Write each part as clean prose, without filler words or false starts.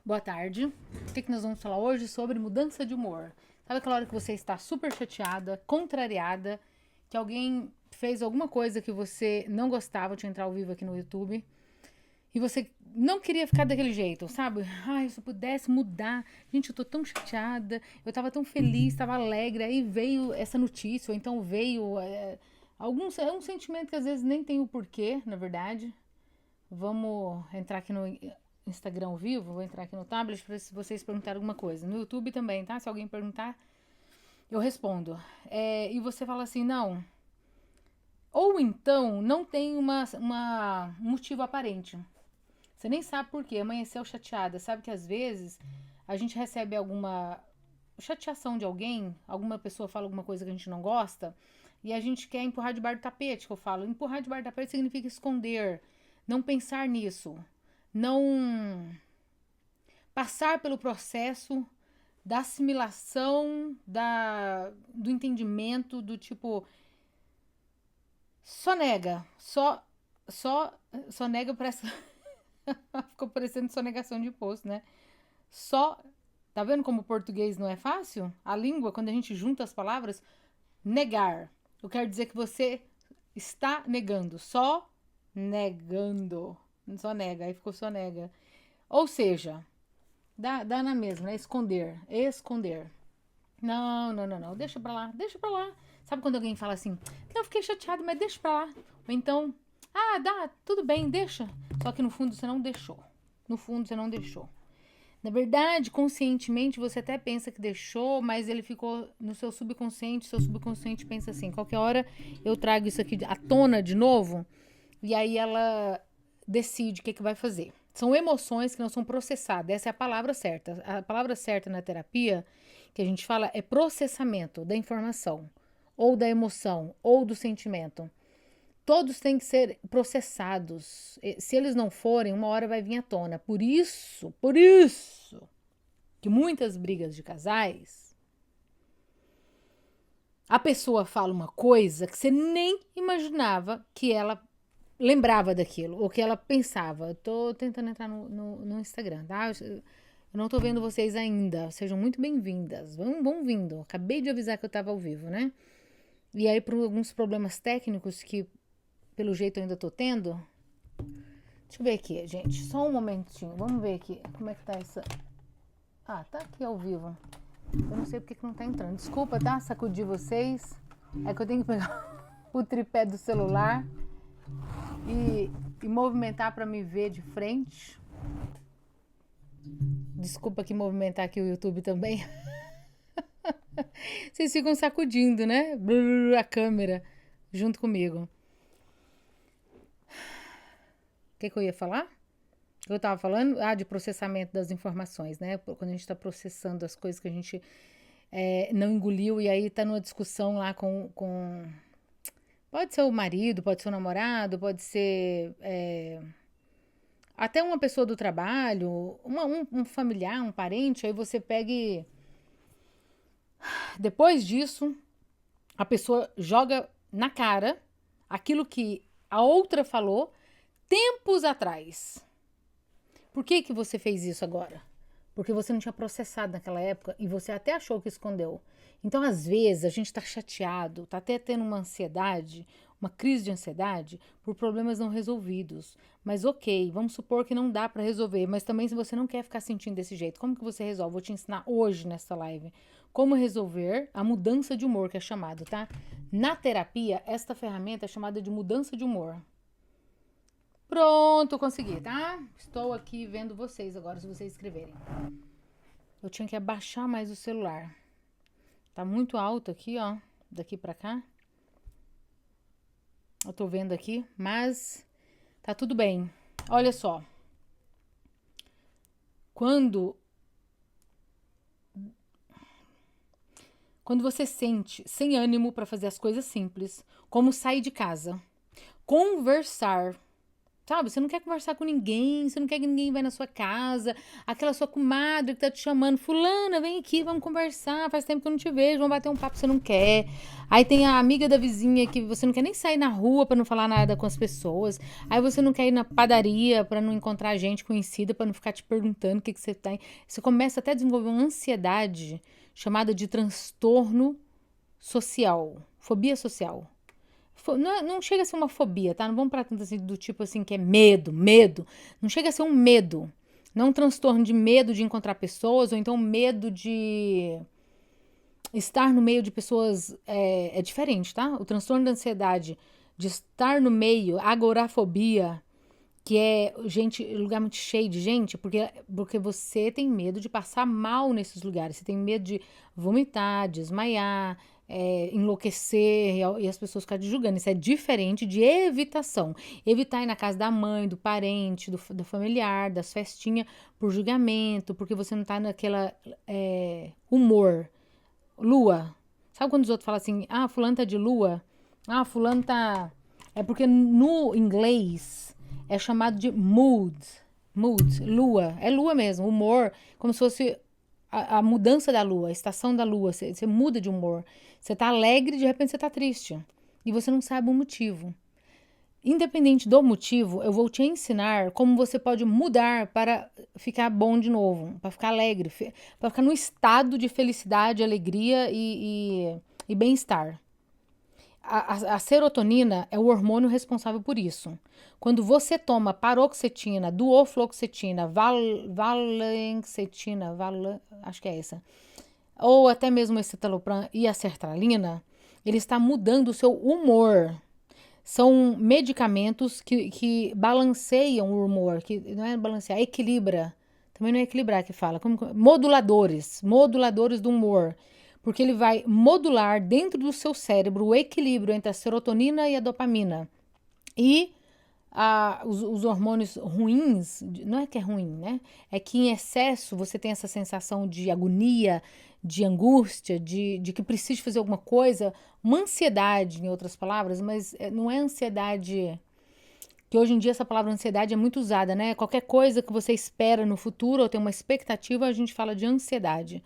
Boa tarde. O que nós vamos falar hoje? Sobre mudança de humor. Sabe aquela hora que você está super chateada, contrariada, que alguém fez alguma coisa que você não gostava de entrar ao vivo aqui no YouTube e você não queria ficar daquele jeito, sabe? Ai, se eu pudesse mudar. Gente, eu tô tão chateada, eu tava tão feliz, tava alegre, aí veio essa notícia, ou então veio é um sentimento que às vezes nem tem o porquê, na verdade. Vamos entrar aqui no Instagram ao vivo, vou entrar aqui no tablet para se vocês perguntarem alguma coisa. No YouTube também, tá? Se alguém perguntar, eu respondo. E você fala assim, não. Ou então, não tem um motivo aparente. Você nem sabe por quê, amanheceu chateada. Sabe que às vezes a gente recebe alguma chateação de alguém, alguma pessoa fala alguma coisa que a gente não gosta, e a gente quer empurrar debaixo do tapete, que eu falo. Empurrar debaixo do tapete significa esconder, não pensar nisso, não passar pelo processo da assimilação, do entendimento, do tipo, só nega, só nega para essa. Ficou parecendo sonegação de imposto, né? Só. Tá vendo como o português não é fácil? A língua, quando a gente junta as palavras, negar. Eu quero dizer que você está negando. Só negando. Só nega. Aí ficou só nega. Ou seja, dá na mesma, né? Esconder. Esconder. Não, não, não, não. Deixa pra lá. Deixa pra lá. Sabe quando alguém fala assim, não, fiquei chateado, mas deixa pra lá. Ou então, dá, tudo bem, deixa. Só que no fundo você não deixou. No fundo você não deixou. Na verdade, conscientemente você até pensa que deixou, mas ele ficou no seu subconsciente. Seu subconsciente pensa assim: qualquer hora eu trago isso aqui à tona de novo, e aí ela decide o que vai fazer. São emoções que não são processadas. Essa é a palavra certa. A palavra certa na terapia que a gente fala é processamento da informação, ou da emoção, ou do sentimento. Todos têm que ser processados. Se eles não forem, uma hora vai vir à tona. Por isso, que muitas brigas de casais, a pessoa fala uma coisa que você nem imaginava que ela lembrava daquilo, ou que ela pensava. Eu tô tentando entrar no Instagram, tá? Eu não tô vendo vocês ainda. Sejam muito bem-vindas. Vão vindo. Acabei de avisar que eu tava ao vivo, né? E aí, por alguns problemas técnicos que, pelo jeito, eu ainda tô tendo. Deixa eu ver aqui, gente. Só um momentinho. Vamos ver aqui como é que tá essa. Tá aqui ao vivo. Eu não sei porque que não tá entrando. Desculpa, tá? Sacudir vocês. É que eu tenho que pegar o tripé do celular e movimentar para me ver de frente. Desculpa que movimentar aqui o YouTube também. Vocês ficam sacudindo, né? A câmera junto comigo. O que eu ia falar? Eu tava falando de processamento das informações, né? Quando a gente tá processando as coisas que a gente não engoliu e aí tá numa discussão lá com. Pode ser o marido, pode ser o namorado, pode ser até uma pessoa do trabalho, um familiar, um parente, aí você pega e. Depois disso, a pessoa joga na cara aquilo que a outra falou tempos atrás. Por que você fez isso agora? Porque você não tinha processado naquela época e você até achou que escondeu. Então, às vezes, a gente tá chateado, tá até tendo uma ansiedade, uma crise de ansiedade por problemas não resolvidos. Mas ok, vamos supor que não dá para resolver, mas também se você não quer ficar sentindo desse jeito, como que você resolve? Vou te ensinar hoje nessa live como resolver a mudança de humor, que é chamado, tá? Na terapia, esta ferramenta é chamada de mudança de humor. Pronto, consegui, tá? Estou aqui vendo vocês agora, se vocês escreverem. Eu tinha que abaixar mais o celular. Tá muito alto aqui, ó. Daqui pra cá. Eu tô vendo aqui, mas tá tudo bem. Olha só. Quando você sente sem ânimo para fazer as coisas simples, como sair de casa, conversar, Sabe, você não quer conversar com ninguém, você não quer que ninguém vá na sua casa, aquela sua comadre que tá te chamando, fulana, vem aqui, vamos conversar, faz tempo que eu não te vejo, vamos bater um papo, você não quer. Aí tem a amiga da vizinha que você não quer nem sair na rua pra não falar nada com as pessoas. Aí você não quer ir na padaria pra não encontrar gente conhecida, pra não ficar te perguntando o que você tá. Você começa até a desenvolver uma ansiedade chamada de transtorno social, fobia social. Não chega a ser uma fobia, tá? Não vamos para tanto assim do tipo assim que é medo, medo. Não chega a ser um medo. Não um transtorno de medo de encontrar pessoas ou então medo de estar no meio de pessoas é diferente, tá? O transtorno da ansiedade de estar no meio, agorafobia, que é gente, lugar muito cheio de gente, porque você tem medo de passar mal nesses lugares, você tem medo de vomitar, desmaiar, enlouquecer e as pessoas ficarem te julgando. Isso é diferente de evitação. Evitar ir na casa da mãe, do parente, do familiar, das festinhas, por julgamento, porque você não tá naquela humor. Lua. Sabe quando os outros falam assim, ah, fulano tá de lua? Ah, fulano tá... É porque no inglês é chamado de mood. Mood, lua. É lua mesmo, humor. Como se fosse a mudança da lua, a estação da lua. Você muda de humor. Você tá alegre, de repente você tá triste. E você não sabe o motivo. Independente do motivo, eu vou te ensinar como você pode mudar para ficar bom de novo, para ficar alegre, para ficar no estado de felicidade, alegria e bem-estar. A serotonina é o hormônio responsável por isso. Quando você toma paroxetina, duofloxetina, valencetina, acho que é essa, ou até mesmo esse citalopram e a sertralina, ele está mudando o seu humor. São medicamentos que balanceiam o humor, que não é balancear, equilibra. Também não é equilibrar que fala, moduladores do humor. Porque ele vai modular dentro do seu cérebro o equilíbrio entre a serotonina e a dopamina. E os hormônios ruins, não é que é ruim, né? É que em excesso você tem essa sensação de agonia, de angústia, de que precisa fazer alguma coisa, uma ansiedade, em outras palavras, mas não é ansiedade. Que hoje em dia essa palavra ansiedade é muito usada, né? Qualquer coisa que você espera no futuro ou tem uma expectativa, a gente fala de ansiedade.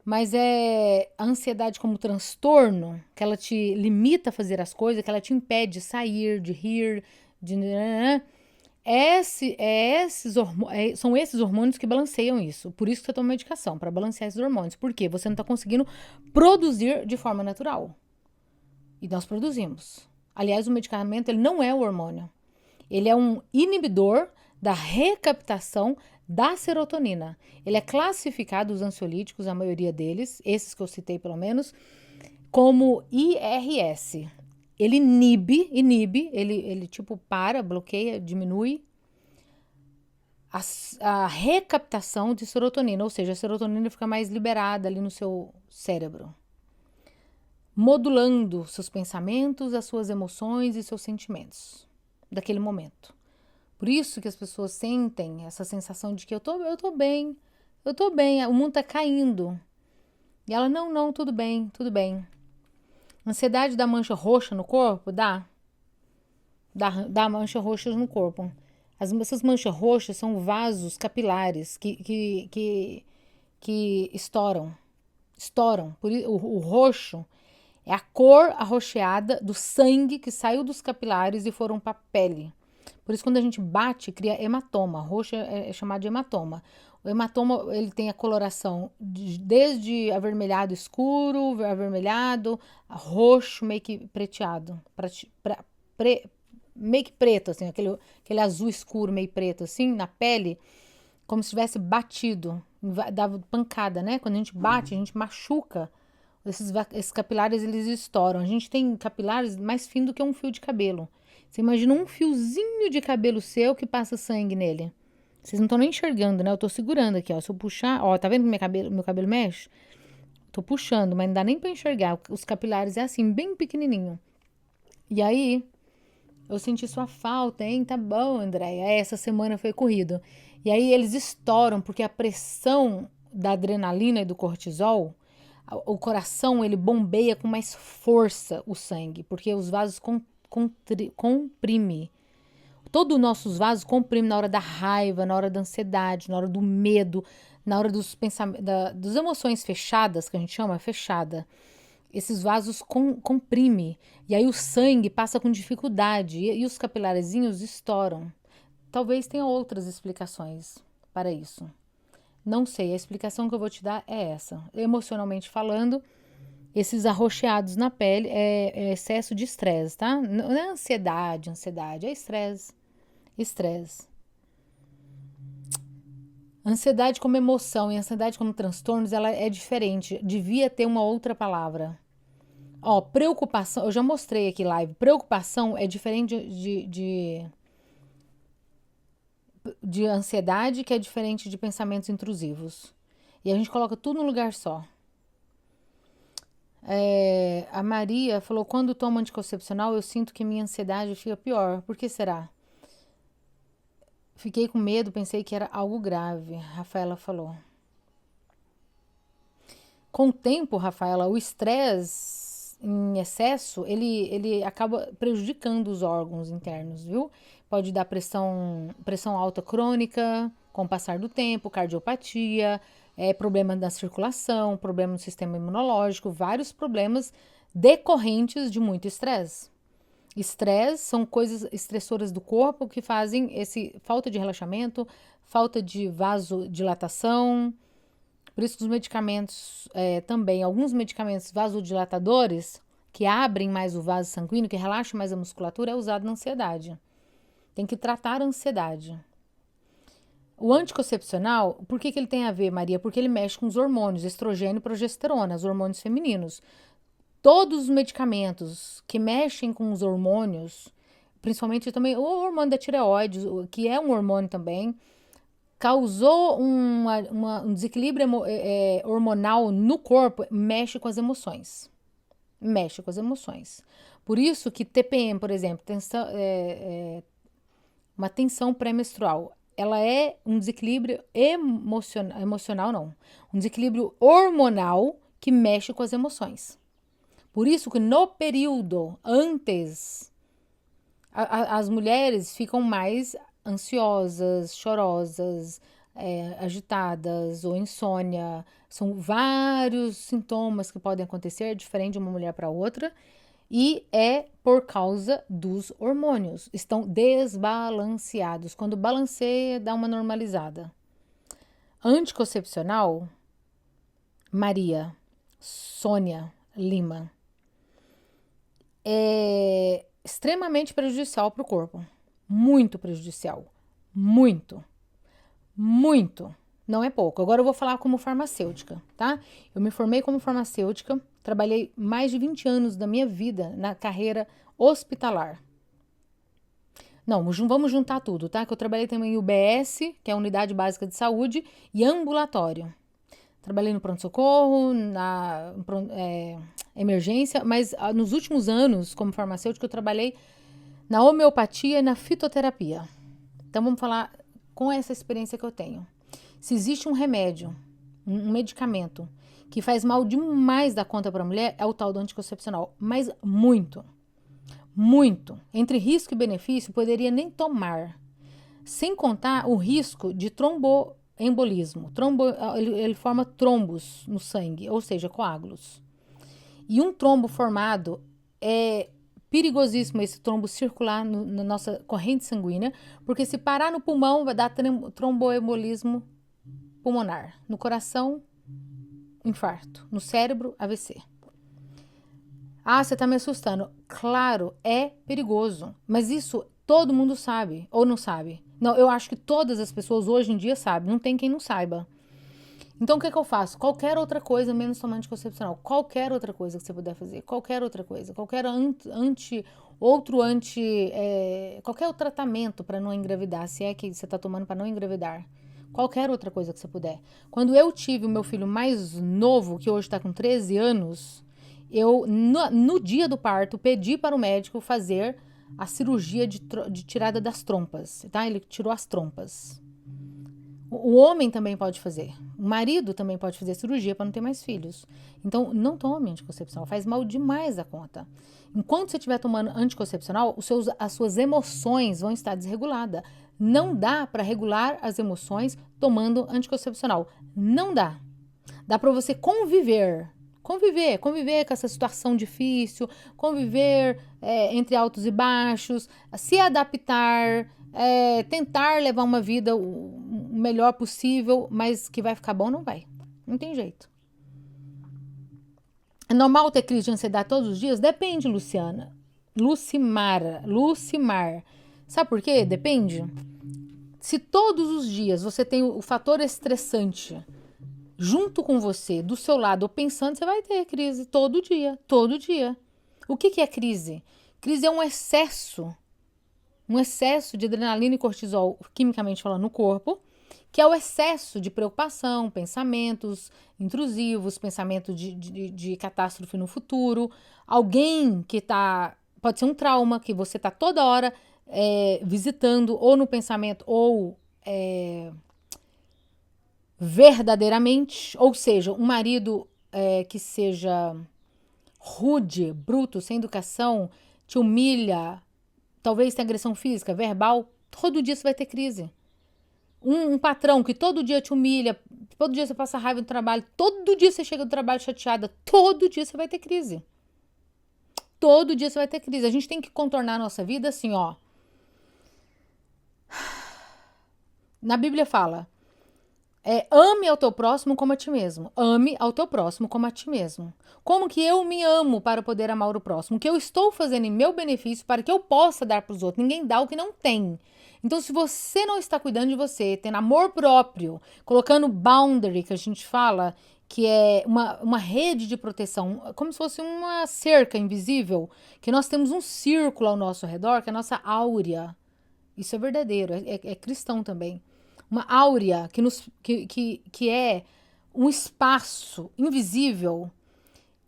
Mas é a ansiedade como transtorno, que ela te limita a fazer as coisas, que ela te impede de sair, de rir, de. São esses hormônios que balanceiam isso. Por isso que você toma medicação, para balancear esses hormônios. Por quê? Você não está conseguindo produzir de forma natural. E nós produzimos. Aliás, o medicamento ele não é o hormônio. Ele é um inibidor da recaptação da serotonina. Ele é classificado, os ansiolíticos, a maioria deles, esses que eu citei pelo menos, como IRS. Ele inibe, ele tipo bloqueia, diminui a recaptação de serotonina, ou seja, a serotonina fica mais liberada ali no seu cérebro, modulando seus pensamentos, as suas emoções e seus sentimentos daquele momento. Por isso que as pessoas sentem essa sensação de que eu tô bem, o mundo tá caindo. E ela, não, tudo bem, tudo bem. Ansiedade da mancha roxa no corpo? Dá mancha roxas no corpo. Essas manchas roxas são vasos capilares que estouram. O roxo é a cor arroxeada do sangue que saiu dos capilares e foram para a pele. Por isso, quando a gente bate, cria hematoma. Roxo é chamado de hematoma. O hematoma ele tem a coloração desde avermelhado escuro, avermelhado, roxo, meio que prateado. Meio que preto, assim, aquele azul escuro, meio preto, assim, na pele, como se tivesse batido, dava pancada, né? Quando a gente bate, a gente machuca. Esses capilares, eles estouram. A gente tem capilares mais finos do que um fio de cabelo. Você imagina um fiozinho de cabelo seu que passa sangue nele. Vocês não estão nem enxergando, né? Eu tô segurando aqui, ó. Se eu puxar, ó, tá vendo que meu cabelo mexe? Tô puxando, mas não dá nem pra enxergar. Os capilares é assim, bem pequenininho. E aí, eu senti sua falta, hein? Tá bom, Andréia. Essa semana foi corrido. E aí eles estouram, porque a pressão da adrenalina e do cortisol, o coração, ele bombeia com mais força o sangue, porque os vasos comprime. Todo os nossos vasos comprimem na hora da raiva, na hora da ansiedade, na hora do medo, na hora dos pensamentos, das emoções fechadas, que a gente chama fechada. Esses vasos comprimem. E aí o sangue passa com dificuldade e os capilarezinhos estouram. Talvez tenha outras explicações para isso. Não sei, a explicação que eu vou te dar é essa. Emocionalmente falando, esses arroxeados na pele é excesso de estresse, tá? Não é ansiedade, é estresse. Estresse. Ansiedade como emoção e ansiedade como transtornos, ela é diferente. Devia ter uma outra palavra. Ó, preocupação, eu já mostrei aqui live. Preocupação é diferente de ansiedade, que é diferente de pensamentos intrusivos. E a gente coloca tudo no lugar só. A Maria falou, quando tomo anticoncepcional, eu sinto que minha ansiedade fica pior. Por que será? Fiquei com medo, pensei que era algo grave. Rafaela falou. Com o tempo, Rafaela, o estresse em excesso, ele acaba prejudicando os órgãos internos, viu? Pode dar pressão alta crônica com o passar do tempo, cardiopatia, problema da circulação, problema no sistema imunológico, vários problemas decorrentes de muito estresse. Estresse são coisas estressoras do corpo que fazem falta de relaxamento, falta de vasodilatação. Por isso que os medicamentos também, alguns medicamentos vasodilatadores, que abrem mais o vaso sanguíneo, que relaxam mais a musculatura, é usado na ansiedade. Tem que tratar a ansiedade. O anticoncepcional, por que ele tem a ver, Maria? Porque ele mexe com os hormônios, estrogênio e progesterona, os hormônios femininos. Todos os medicamentos que mexem com os hormônios, principalmente também o hormônio da tireoide, que é um hormônio também, causou um desequilíbrio hormonal no corpo, mexe com as emoções. Mexe com as emoções. Por isso que TPM, por exemplo, uma tensão pré-menstrual, ela é um desequilíbrio emocional não, um desequilíbrio hormonal que mexe com as emoções. Por isso que no período antes, as mulheres ficam mais ansiosas, chorosas, agitadas ou insônia. São vários sintomas que podem acontecer, diferente de uma mulher para outra, e é por causa dos hormônios. Estão desbalanceados. Quando balanceia, dá uma normalizada. Anticoncepcional, Maria Sônia Lima, é extremamente prejudicial para o corpo. Muito prejudicial. Muito. Muito. Não é pouco. Agora eu vou falar como farmacêutica, tá? Eu me formei como farmacêutica, trabalhei mais de 20 anos da minha vida na carreira hospitalar. Não, vamos juntar tudo, tá? Que eu trabalhei também em UBS, que é a Unidade Básica de Saúde, e ambulatório. Trabalhei no pronto-socorro, na emergência, mas nos últimos anos, como farmacêutica, eu trabalhei na homeopatia e na fitoterapia. Então, vamos falar com essa experiência que eu tenho. Se existe um remédio, um medicamento, que faz mal demais da conta para a mulher, é o tal do anticoncepcional. Mas muito, muito. Entre risco e benefício, poderia nem tomar. Sem contar o risco de tromboembolismo. Ele forma trombos no sangue, ou seja, coágulos. E um trombo formado é perigosíssimo esse trombo circular na nossa corrente sanguínea, porque se parar no pulmão vai dar tromboembolismo pulmonar. No coração, infarto. No cérebro, AVC. Ah, você tá me assustando. Claro, é perigoso. Mas isso todo mundo sabe, ou não sabe? Não, eu acho que todas as pessoas hoje em dia sabem. Não tem quem não saiba. Então, o que eu faço? Qualquer outra coisa, menos tomar anticoncepcional. Qualquer outra coisa que você puder fazer. Qualquer outra coisa. Qualquer outro tratamento para não engravidar. Se é que você está tomando para não engravidar. Qualquer outra coisa que você puder. Quando eu tive o meu filho mais novo, que hoje está com 13 anos, eu, no dia do parto, pedi para o médico fazer a cirurgia de tirada das trompas, tá? Ele tirou as trompas. O homem também pode fazer. O marido também pode fazer cirurgia para não ter mais filhos. Então, não tome anticoncepcional. Faz mal demais a conta. Enquanto você estiver tomando anticoncepcional, as suas emoções vão estar desreguladas. Não dá para regular as emoções tomando anticoncepcional. Não dá. Dá para você conviver com essa situação difícil, conviver entre altos e baixos, se adaptar, tentar levar uma vida o melhor possível, mas que vai ficar bom, não vai. Não tem jeito. É normal ter crise de ansiedade todos os dias? Depende, Luciana. Lucimar. Sabe por quê? Depende. Se todos os dias você tem o fator estressante junto com você, do seu lado, ou pensando, você vai ter crise todo dia, todo dia. O que é crise? Crise é um excesso de adrenalina e cortisol, quimicamente falando, no corpo, que é o excesso de preocupação, pensamentos intrusivos, pensamento de catástrofe no futuro, alguém que pode ser um trauma, que você está toda hora visitando, ou no pensamento, ou verdadeiramente, ou seja, um marido que seja rude, bruto, sem educação, te humilha, talvez tenha agressão física, verbal, todo dia você vai ter crise. Um patrão que todo dia te humilha, todo dia você passa raiva no trabalho, todo dia você chega do trabalho chateada, todo dia você vai ter crise. Todo dia você vai ter crise. A gente tem que contornar a nossa vida assim, ó. Na Bíblia fala, ame ao teu próximo como a ti mesmo. Ame ao teu próximo como a ti mesmo. Como que eu me amo para poder amar o próximo? O que eu estou fazendo em meu benefício para que eu possa dar para os outros? Ninguém dá o que não tem. Então, se você não está cuidando de você, tendo amor próprio, colocando boundary, que a gente fala, que é uma rede de proteção, como se fosse uma cerca invisível, que nós temos um círculo ao nosso redor, que é a nossa áurea. Isso é verdadeiro, é cristão também. Uma áurea que é um espaço invisível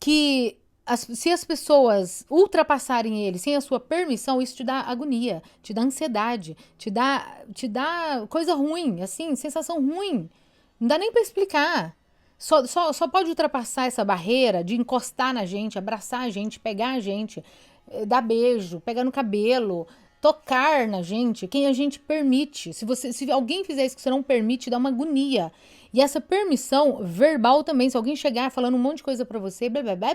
que se as pessoas ultrapassarem ele sem a sua permissão, isso te dá agonia, te dá ansiedade, te dá coisa ruim, assim, sensação ruim. Não dá nem para explicar. Só pode ultrapassar essa barreira de encostar na gente, abraçar a gente, pegar a gente, dar beijo, pegar no cabelo, tocar na gente, quem a gente permite. Se alguém fizer isso que você não permite, dá uma agonia. E essa permissão verbal também, se alguém chegar falando um monte de coisa pra você,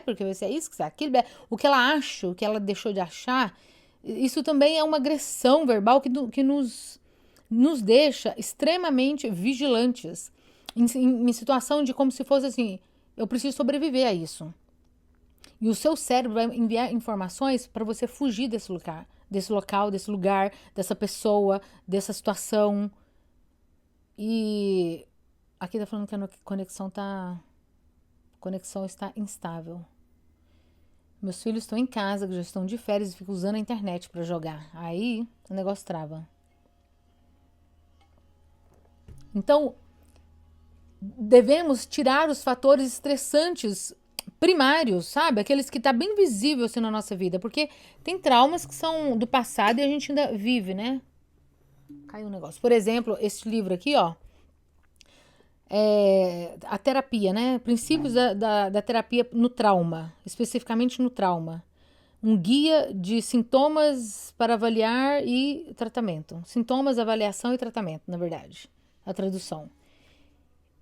porque você é isso, que você é aquilo, o que ela acha, o que ela deixou de achar, isso também é uma agressão verbal que nos deixa extremamente vigilantes, em situação de como se fosse assim, eu preciso sobreviver a isso. E o seu cérebro vai enviar informações para você fugir desse lugar, desse lugar, dessa pessoa, dessa situação. E aqui tá falando que a conexão está instável. Meus filhos estão em casa, já estão de férias e ficam usando a internet para jogar. Aí o negócio trava. Então, devemos tirar os fatores estressantes primários, sabe? Aqueles que tá bem visível assim na nossa vida, porque tem traumas que são do passado e a gente ainda vive, né? Caiu um negócio. Por exemplo, esse livro aqui, ó, a terapia, né? Princípios da terapia no trauma, especificamente no trauma. Um guia de sintomas para avaliar e tratamento. Sintomas, avaliação e tratamento, na verdade. A tradução.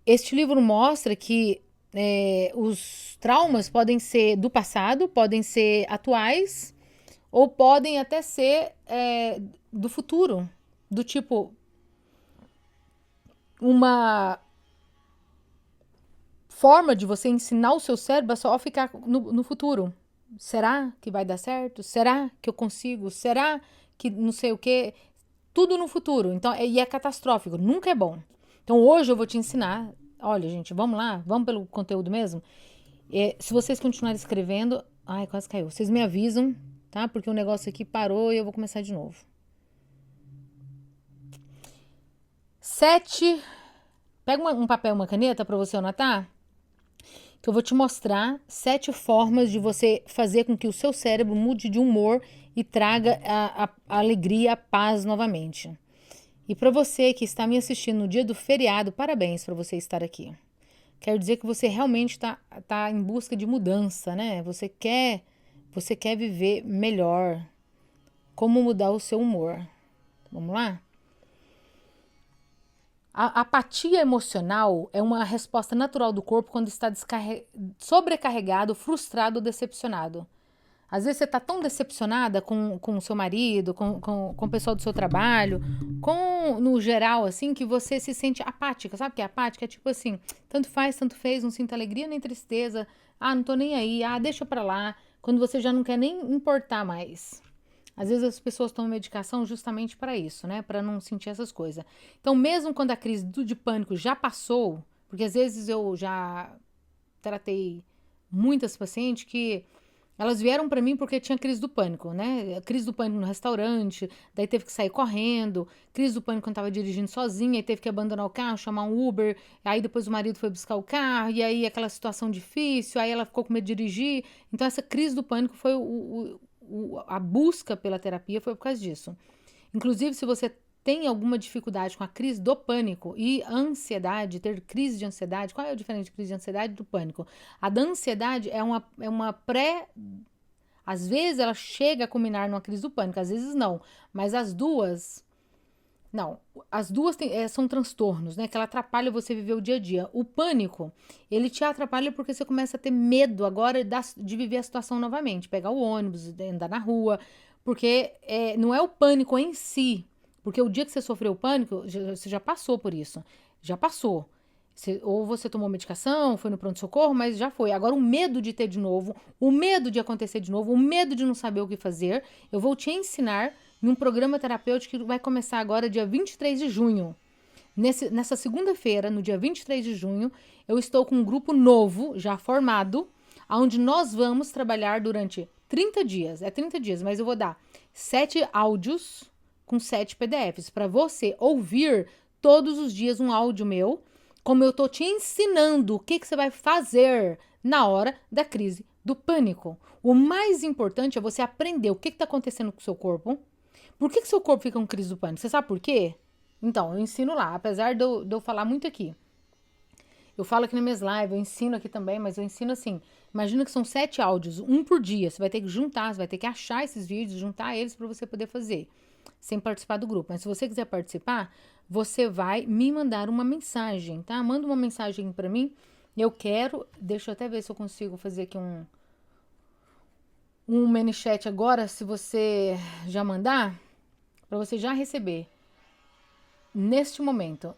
Este livro mostra que os traumas podem ser do passado, podem ser atuais, ou podem até ser do futuro. Do tipo, uma forma de você ensinar o seu cérebro a só ficar no futuro. Será que vai dar certo? Será que eu consigo? Será que não sei o quê? Tudo no futuro. Então, e é catastrófico, nunca é bom. Então, hoje eu vou te ensinar. Olha, gente, vamos lá? Vamos pelo conteúdo mesmo? Se vocês continuarem escrevendo... Ai, quase caiu. Vocês me avisam, tá? Porque o negócio aqui parou e eu vou começar de novo. 7. Pega um papel e uma caneta para você anotar. Que eu vou te mostrar 7 formas de você fazer com que o seu cérebro mude de humor e traga a alegria, a paz novamente. E para você que está me assistindo no dia do feriado, parabéns para você estar aqui. Quero dizer que você realmente tá em busca de mudança, né? Você quer viver melhor. Como mudar o seu humor? Vamos lá? A apatia emocional é uma resposta natural do corpo quando está sobrecarregado, frustrado ou decepcionado. Às vezes você está tão decepcionada com o seu marido, com o pessoal do seu trabalho, no geral, assim, que você se sente apática. Sabe o que é apática? É tipo assim, tanto faz, tanto fez, não sinto alegria nem tristeza. Ah, não tô nem aí. Ah, deixa pra lá. Quando você já não quer nem importar mais. Às vezes as pessoas tomam medicação justamente para isso, né? Para não sentir essas coisas. Então, mesmo quando a crise de pânico já passou, porque às vezes eu já tratei muitas pacientes que elas vieram para mim porque tinha crise do pânico, né? Crise do pânico no restaurante, daí teve que sair correndo, crise do pânico quando estava dirigindo sozinha, e teve que abandonar o carro, chamar um Uber, aí depois o marido foi buscar o carro, e aí aquela situação difícil, aí ela ficou com medo de dirigir. Então essa crise do pânico foi a busca pela terapia foi por causa disso. Inclusive, se você tem alguma dificuldade com a crise do pânico e ansiedade, ter crise de ansiedade, qual é a diferença de crise de ansiedade e do pânico? A da ansiedade é uma pré. Às vezes ela chega a culminar numa crise do pânico, às vezes não. Mas as duas. Não, as duas são transtornos, né? Que ela atrapalha você viver o dia a dia. O pânico, ele te atrapalha porque você começa a ter medo agora de viver a situação novamente. Pegar o ônibus, andar na rua. Porque não é o pânico em si, porque o dia que você sofreu o pânico, você já passou por isso. Já passou. Ou você tomou medicação, foi no pronto-socorro, mas já foi. Agora, o medo de ter de novo, o medo de acontecer de novo, o medo de não saber o que fazer, eu vou te ensinar em um programa terapêutico que vai começar agora, dia 23 de junho. Nessa segunda-feira, no dia 23 de junho, eu estou com um grupo novo, já formado, onde nós vamos trabalhar durante 30 dias. É 30 dias, mas eu vou dar 7 áudios com 7 PDFs para você ouvir todos os dias um áudio meu, como eu tô te ensinando o que você vai fazer na hora da crise do pânico. O mais importante é você aprender o que está acontecendo com o seu corpo. Por que seu corpo fica com crise do pânico? Você sabe por quê? Então, eu ensino lá, apesar de eu falar muito aqui. Eu falo aqui nas minhas lives, eu ensino aqui também, mas eu ensino assim. Imagina que são 7 áudios, um por dia. Você vai ter que juntar, você vai ter que achar esses vídeos, juntar eles para você poder fazer, sem participar do grupo. Mas se você quiser participar, você vai me mandar uma mensagem, tá? Manda uma mensagem para mim. Eu quero, deixa eu até ver se eu consigo fazer aqui um mini chat agora, se você já mandar, para você já receber neste momento.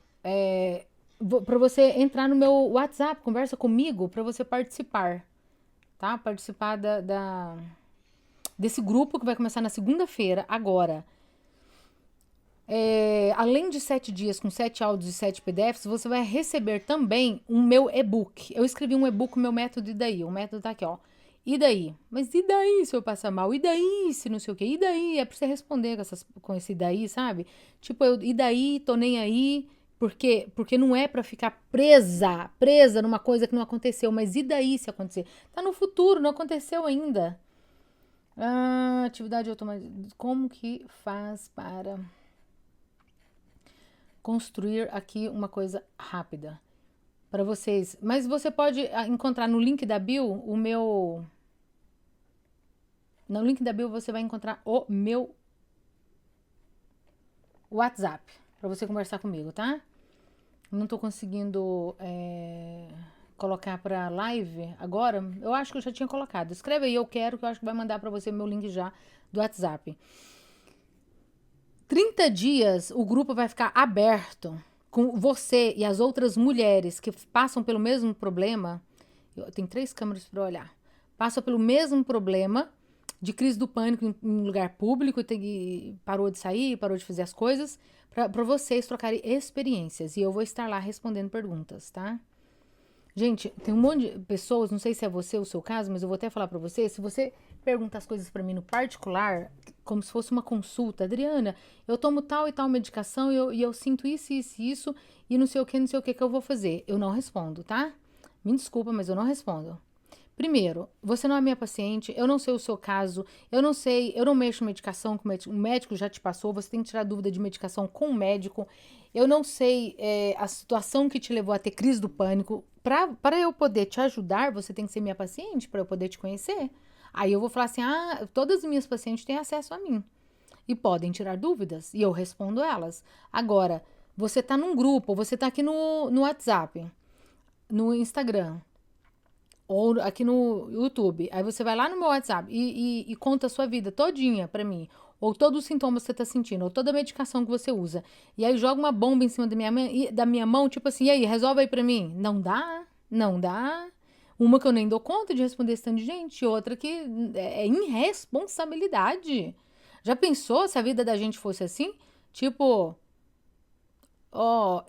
Para você entrar no meu WhatsApp, conversa comigo para você participar, tá? Participar desse grupo que vai começar na segunda-feira, agora. Além de 7 dias com 7 áudios e 7 PDFs, você vai receber também um meu e-book. Eu escrevi um e-book, meu método e daí. O método tá aqui, ó. E daí? Mas e daí se eu passar mal? E daí se não sei o quê? E daí? É pra você responder com esse daí, sabe? Tipo, e daí? Tô nem aí. Porque não é pra ficar presa numa coisa que não aconteceu. Mas e daí se acontecer? Tá no futuro, não aconteceu ainda. Atividade automática. Como que faz para construir aqui uma coisa rápida para vocês? Mas você pode encontrar no link da bio o meu. No link da bio você vai encontrar o meu WhatsApp para você conversar comigo, tá? Não tô conseguindo colocar para live agora. Eu acho que eu já tinha colocado. Escreve aí, eu quero, que eu acho que vai mandar para você meu link já do WhatsApp. 30 dias o grupo vai ficar aberto com você e as outras mulheres que passam pelo mesmo problema. Tem 3 câmeras para olhar. Passam pelo mesmo problema de crise do pânico em lugar público e parou de sair, parou de fazer as coisas, para vocês trocarem experiências. E eu vou estar lá respondendo perguntas, tá? Gente, tem um monte de pessoas, não sei se é você ou o seu caso, mas eu vou até falar para você, se você pergunta as coisas para mim no particular, como se fosse uma consulta, Adriana, eu tomo tal e tal medicação e eu sinto isso, e não sei o que que eu vou fazer. Eu não respondo, tá? Me desculpa, mas eu não respondo. Primeiro, você não é minha paciente, eu não sei o seu caso, eu não sei, eu não mexo em medicação que o médico já te passou, você tem que tirar dúvida de medicação com o médico. Eu não sei a situação que te levou a ter crise do pânico. Para eu poder te ajudar, você tem que ser minha paciente para eu poder te conhecer. Aí eu vou falar assim: ah, todas as minhas pacientes têm acesso a mim e podem tirar dúvidas e eu respondo elas. Agora, você tá num grupo, você tá aqui no WhatsApp, no Instagram ou aqui no YouTube. Aí você vai lá no meu WhatsApp e conta a sua vida todinha pra mim. Ou todos os sintomas que você tá sentindo, ou toda a medicação que você usa. E aí joga uma bomba em cima da minha mão, tipo assim, e aí, resolve aí pra mim. Não dá, não dá. Uma que eu nem dou conta de responder esse tanto de gente, outra que é irresponsabilidade. Já pensou se a vida da gente fosse assim? Tipo, ó,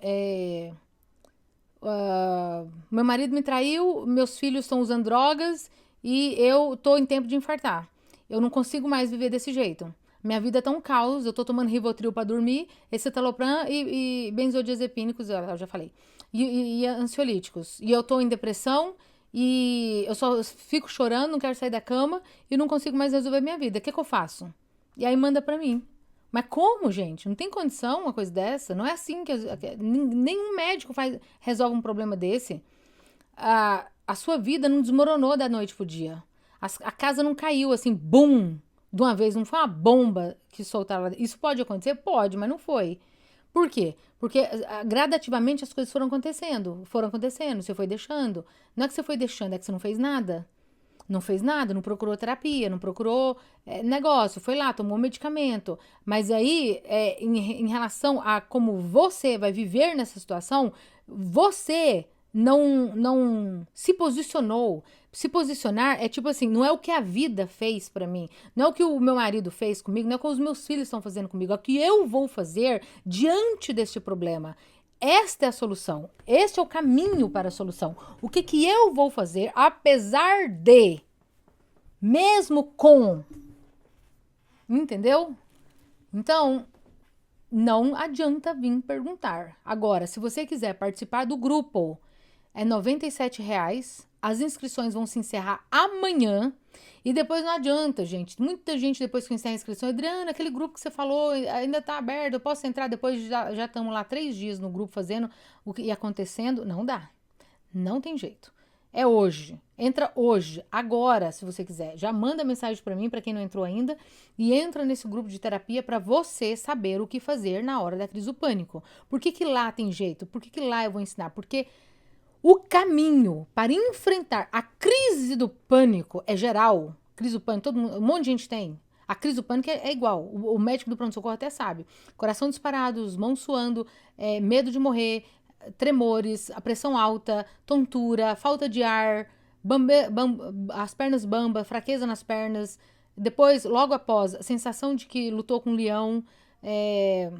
meu marido me traiu, meus filhos estão usando drogas e eu tô em tempo de infartar. Eu não consigo mais viver desse jeito. Minha vida tá um caos, eu tô tomando Rivotril pra dormir, escitalopram e benzodiazepínicos, eu já falei, e ansiolíticos. E eu tô em depressão e eu só fico chorando, não quero sair da cama e não consigo mais resolver minha vida. O que eu faço? E aí manda pra mim. Mas como, gente? Não tem condição uma coisa dessa? Não é assim que nenhum médico resolve um problema desse. A sua vida não desmoronou da noite pro dia. A casa não caiu assim, bum, de uma vez. Não foi uma bomba que soltaram lá. Isso pode acontecer? Pode, mas não foi. Por quê? Porque gradativamente as coisas foram acontecendo. Foram acontecendo, você foi deixando. Não é que você foi deixando, é que você não fez nada. Não fez nada, não procurou terapia, não procurou negócio, foi lá, tomou medicamento. Mas aí, em relação a como você vai viver nessa situação, você não se posicionou. Se posicionar é tipo assim, não é o que a vida fez pra mim, não é o que o meu marido fez comigo, não é o que os meus filhos estão fazendo comigo, é o que eu vou fazer diante deste problema. Esta é a solução. Este é o caminho para a solução. O que que eu vou fazer apesar de, mesmo com, entendeu? Então, não adianta vir perguntar. Agora, se você quiser participar do grupo, é R$ 97. As inscrições vão se encerrar amanhã. E depois não adianta, gente. Muita gente depois que encerra a inscrição, Adriana, aquele grupo que você falou ainda tá aberto, eu posso entrar depois, já estamos lá 3 dias no grupo fazendo o que ia acontecendo. Não dá. Não tem jeito. É hoje. Entra hoje, agora, se você quiser. Já manda mensagem para mim, para quem não entrou ainda, e entra nesse grupo de terapia para você saber o que fazer na hora da crise do pânico. Por que que lá tem jeito? Por que que lá eu vou ensinar? Porque o caminho para enfrentar a crise do pânico é geral. Crise do pânico, todo mundo, um monte de gente tem. A crise do pânico é igual. O médico do pronto-socorro até sabe. Coração disparado, mãos suando, medo de morrer, tremores, a pressão alta, tontura, falta de ar, as pernas bamba, fraqueza nas pernas. Depois, logo após, a sensação de que lutou com um leão. É,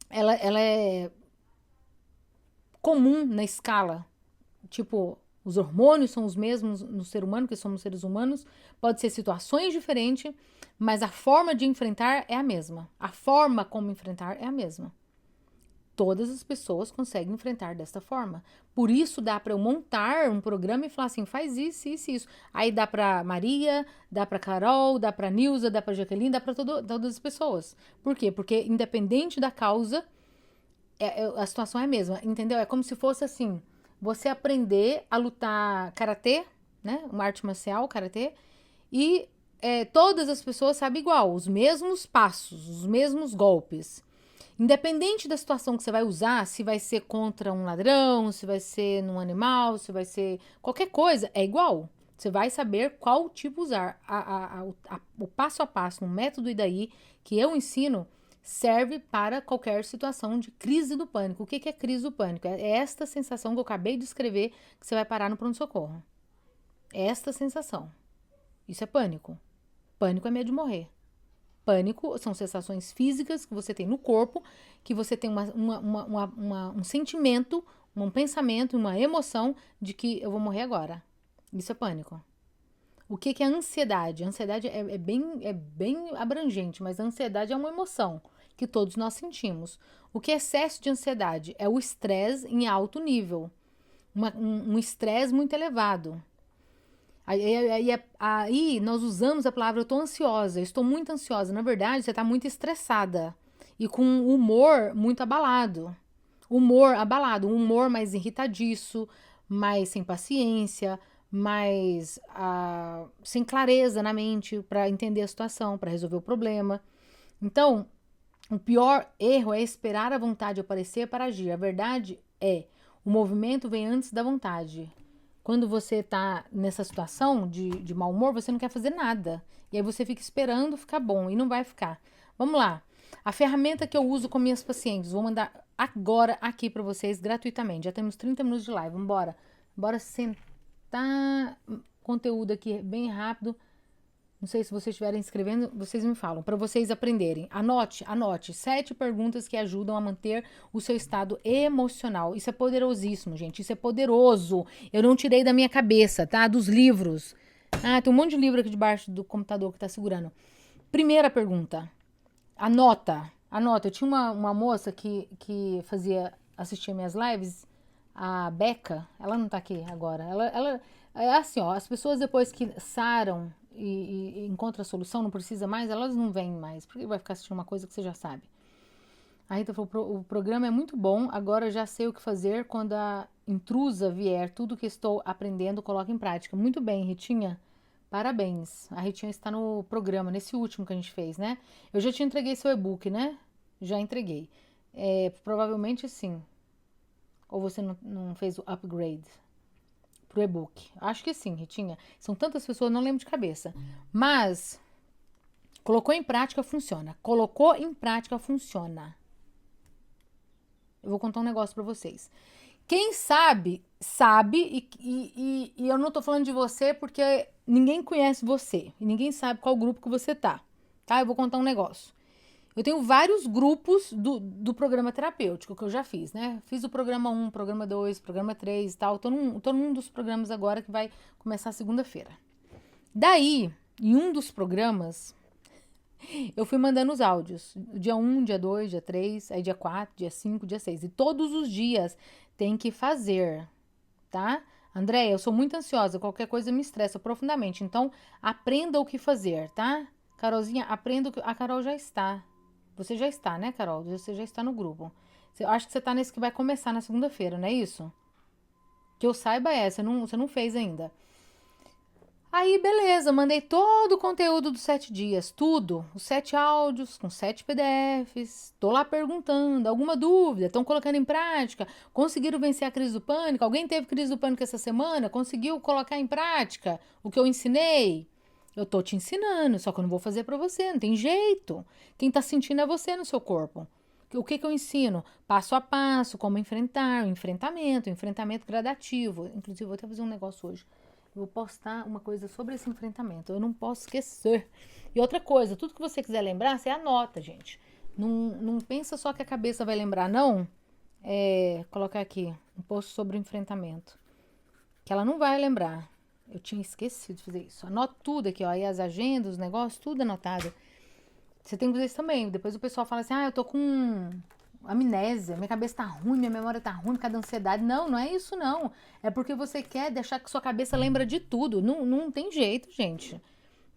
ela é comum na escala. Tipo, os hormônios são os mesmos no ser humano, que somos seres humanos. Pode ser situações diferentes, mas a forma de enfrentar é a mesma. A forma como enfrentar é a mesma. Todas as pessoas conseguem enfrentar desta forma. Por isso dá para eu montar um programa e falar assim, faz isso, isso, isso. Aí dá para Maria, dá para Carol, dá para Nilza, dá para Jaqueline, dá para todas as pessoas. Por quê? Porque independente da causa, a situação é a mesma, entendeu? É como se fosse assim, você aprender a lutar karatê, né? Uma arte marcial, karatê, e todas as pessoas sabem igual, os mesmos passos, os mesmos golpes. Independente da situação que você vai usar, se vai ser contra um ladrão, se vai ser num animal, se vai ser qualquer coisa, é igual. Você vai saber qual tipo usar. O passo a passo, no método e daí que eu ensino, serve para qualquer situação de crise do pânico. O que é crise do pânico? É esta sensação que eu acabei de escrever que você vai parar no pronto-socorro. É esta sensação. Isso é pânico. Pânico é medo de morrer. Pânico são sensações físicas que você tem no corpo, que você tem um sentimento, um pensamento, uma emoção de que eu vou morrer agora. Isso é pânico. O que é ansiedade? A ansiedade é bem abrangente, mas a ansiedade é uma emoção que todos nós sentimos. O que é excesso de ansiedade? É o estresse em alto nível, um estresse muito elevado. Aí nós usamos a palavra eu tô ansiosa, eu estou muito ansiosa. Na verdade, você tá muito estressada e com o humor muito abalado. Humor abalado, um humor mais irritadiço, mais sem paciência, mais sem clareza na mente para entender a situação, para resolver o problema. Então, o pior erro é esperar a vontade aparecer para agir. A verdade é, o movimento vem antes da vontade. Quando você tá nessa situação de mau humor, você não quer fazer nada. E aí você fica esperando ficar bom e não vai ficar. Vamos lá. A ferramenta que eu uso com minhas pacientes, vou mandar agora aqui para vocês gratuitamente. Já temos 30 minutos de live. Vamos embora. Bora sentar conteúdo aqui bem rápido. Não sei se vocês estiverem escrevendo, vocês me falam, para vocês aprenderem. Anote 7 perguntas que ajudam a manter o seu estado emocional. Isso é poderosíssimo, gente. Isso é poderoso. Eu não tirei da minha cabeça, tá? Dos livros. Ah, tem um monte de livro aqui debaixo do computador que tá segurando. Primeira pergunta. Anota. Eu tinha uma moça que assistia minhas lives, a Beca. Ela não tá aqui agora. Ela é assim, ó. As pessoas depois que saram e encontra a solução, não precisa mais, elas não vêm mais, porque vai ficar assistindo uma coisa que você já sabe. A Rita falou, o programa é muito bom, agora já sei o que fazer quando a intrusa vier, tudo que estou aprendendo coloco em prática. Muito bem, Ritinha, parabéns. A Ritinha está no programa, nesse último que a gente fez, né? Eu já te entreguei seu e-book, né? Já entreguei. Provavelmente sim. Ou você não fez o upgrade pro e-book. Acho que sim, Ritinha. São tantas pessoas, não lembro de cabeça. Mas colocou em prática, funciona. Colocou em prática, funciona. Eu vou contar um negócio pra vocês. Quem sabe, sabe, e eu não tô falando de você porque ninguém conhece você. E ninguém sabe qual grupo que você tá. Tá? Eu vou contar um negócio. Eu tenho vários grupos do programa terapêutico que eu já fiz, né? Fiz o programa 1, programa 2, programa 3 e tal. Tô num dos programas agora que vai começar segunda-feira. Daí, em um dos programas, eu fui mandando os áudios. Dia 1, dia 2, dia 3, aí dia 4, dia 5, dia 6. E todos os dias tem que fazer, tá? Andréia, eu sou muito ansiosa, qualquer coisa me estressa profundamente. Então, aprenda o que fazer, tá? Carolzinha, aprenda o que... A Carol já está. Você já está, né, Carol? Você já está no grupo. Eu acho que você está nesse que vai começar na segunda-feira, não é isso? Que eu saiba você não fez ainda. Aí, beleza, mandei todo o conteúdo dos 7 dias, tudo. Os 7 áudios, com 7 PDFs. Tô lá perguntando, alguma dúvida? Estão colocando em prática? Conseguiram vencer a crise do pânico? Alguém teve crise do pânico essa semana? Conseguiu colocar em prática o que eu ensinei? Eu tô te ensinando, só que eu não vou fazer pra você, não tem jeito. Quem tá sentindo é você no seu corpo. O que eu ensino? Passo a passo, como enfrentar, o enfrentamento gradativo. Inclusive, vou até fazer um negócio hoje. Eu vou postar uma coisa sobre esse enfrentamento. Eu não posso esquecer. E outra coisa, tudo que você quiser lembrar, você anota, gente. Não pensa só que a cabeça vai lembrar, não. Colocar aqui um post sobre o enfrentamento. Que ela não vai lembrar. Eu tinha esquecido de fazer isso. Anota tudo aqui, ó. Aí as agendas, os negócios, tudo anotado. Você tem que fazer isso também. Depois o pessoal fala assim, eu tô com amnésia, minha cabeça tá ruim, minha memória tá ruim por causa da ansiedade. Não, não é isso não. É porque você quer deixar que sua cabeça lembra de tudo. Não tem jeito, gente.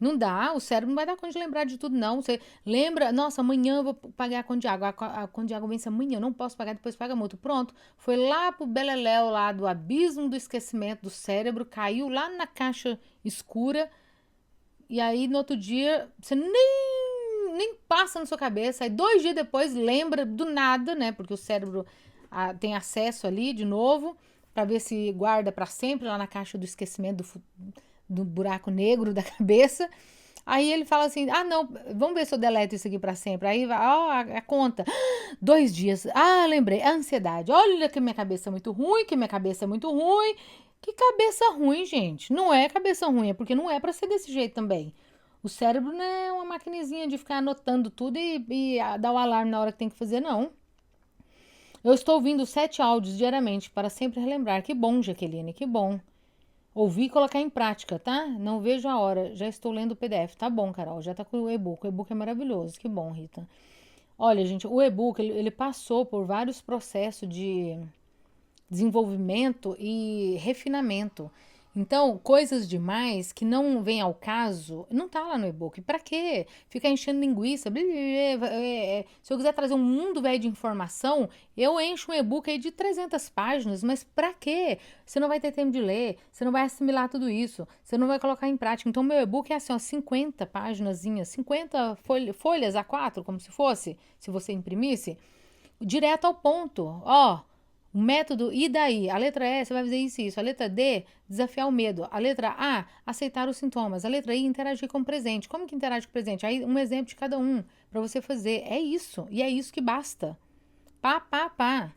Não dá, o cérebro não vai dar conta de lembrar de tudo, não. Você lembra, nossa, amanhã eu vou pagar a conta de água. A conta de água vence amanhã, eu não posso pagar, depois paga multa. Pronto, foi lá pro beleléu, lá do abismo do esquecimento do cérebro, caiu lá na caixa escura. E aí, no outro dia, você nem passa na sua cabeça. Aí, 2 dias depois, lembra do nada, né? Porque o cérebro tem acesso ali de novo, para ver se guarda para sempre lá na caixa do esquecimento do buraco negro da cabeça. Aí ele fala assim, não, vamos ver se eu deleto isso aqui pra sempre. Aí vai, a conta, 2 dias, lembrei, a ansiedade, olha que minha cabeça é muito ruim, que minha cabeça é muito ruim. Que cabeça ruim, gente, não é cabeça ruim, é porque não é pra ser desse jeito também. O cérebro não é uma maquinezinha de ficar anotando tudo e dar o alarme na hora que tem que fazer, não. Eu estou ouvindo 7 áudios diariamente para sempre relembrar. Que bom, Jaqueline, que bom. Ouvir e colocar em prática, tá? Não vejo a hora. Já estou lendo o PDF. Tá bom, Carol. Já tá com o e-book. O e-book é maravilhoso. Que bom, Rita. Olha, gente, o e-book, ele passou por vários processos de desenvolvimento e refinamento. Então, coisas demais que não vem ao caso, não tá lá no e-book. Pra quê? Ficar enchendo linguiça. Se eu quiser trazer um mundo velho de informação, eu encho um e-book aí de 300 páginas, mas pra quê? Você não vai ter tempo de ler, você não vai assimilar tudo isso, você não vai colocar em prática. Então, meu e-book é assim, ó, 50 páginazinhas, 50 folhas A4, como se fosse, se você imprimisse, direto ao ponto. Ó, o método, e daí? A letra E, você vai fazer isso e isso. A letra D, desafiar o medo. A letra A, aceitar os sintomas. A letra I, interagir com o presente. Como que interage com o presente? Aí, um exemplo de cada um para você fazer. É isso. E é isso que basta. Pá, pá, pá.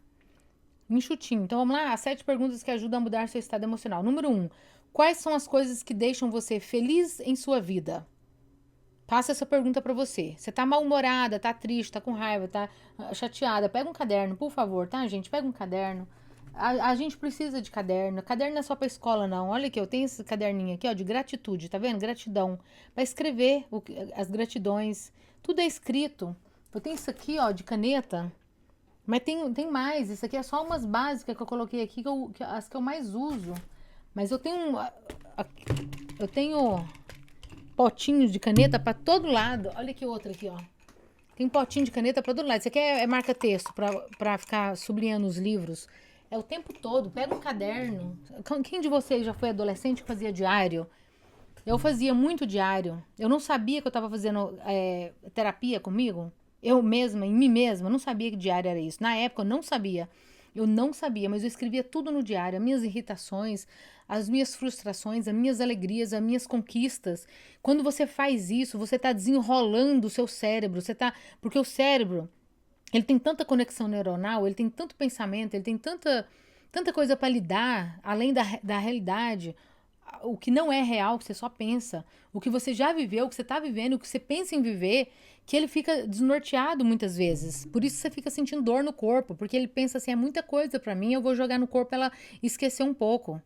Enxutinho. Então, vamos lá. As 7 perguntas que ajudam a mudar seu estado emocional. Número 1. Quais são as coisas que deixam você feliz em sua vida? Faça essa pergunta pra você. Você tá mal-humorada, tá triste, tá com raiva, tá chateada. Pega um caderno, por favor, tá, gente? Pega um caderno. A gente precisa de caderno. Caderno não é só pra escola, não. Olha aqui, eu tenho esse caderninho aqui, ó, de gratitude, tá vendo? Gratidão. Pra escrever as gratidões. Tudo é escrito. Eu tenho isso aqui, ó, de caneta. Mas tem mais. Isso aqui é só umas básicas que eu coloquei aqui, as que eu mais uso. Mas eu tenho potinhos de caneta pra todo lado. Olha que outra aqui, ó. Tem potinho de caneta pra todo lado. Isso aqui é marca-texto pra ficar sublinhando os livros. É o tempo todo. Pega um caderno. Quem de vocês já foi adolescente que fazia diário? Eu fazia muito diário. Eu não sabia que eu tava fazendo terapia comigo. Eu mesma, em mim mesma, não sabia que diário era isso. Na época eu não sabia. Eu não sabia, mas eu escrevia tudo no diário, as minhas irritações, as minhas frustrações, as minhas alegrias, as minhas conquistas. Quando você faz isso, você está desenrolando o seu cérebro, porque o cérebro, ele tem tanta conexão neuronal, ele tem tanto pensamento, ele tem tanta coisa para lidar, além da realidade, o que não é real, que você só pensa, o que você já viveu, o que você está vivendo, o que você pensa em viver, que ele fica desnorteado muitas vezes. Por isso você fica sentindo dor no corpo, porque ele pensa assim, é muita coisa para mim, eu vou jogar no corpo ela esquecer um pouco.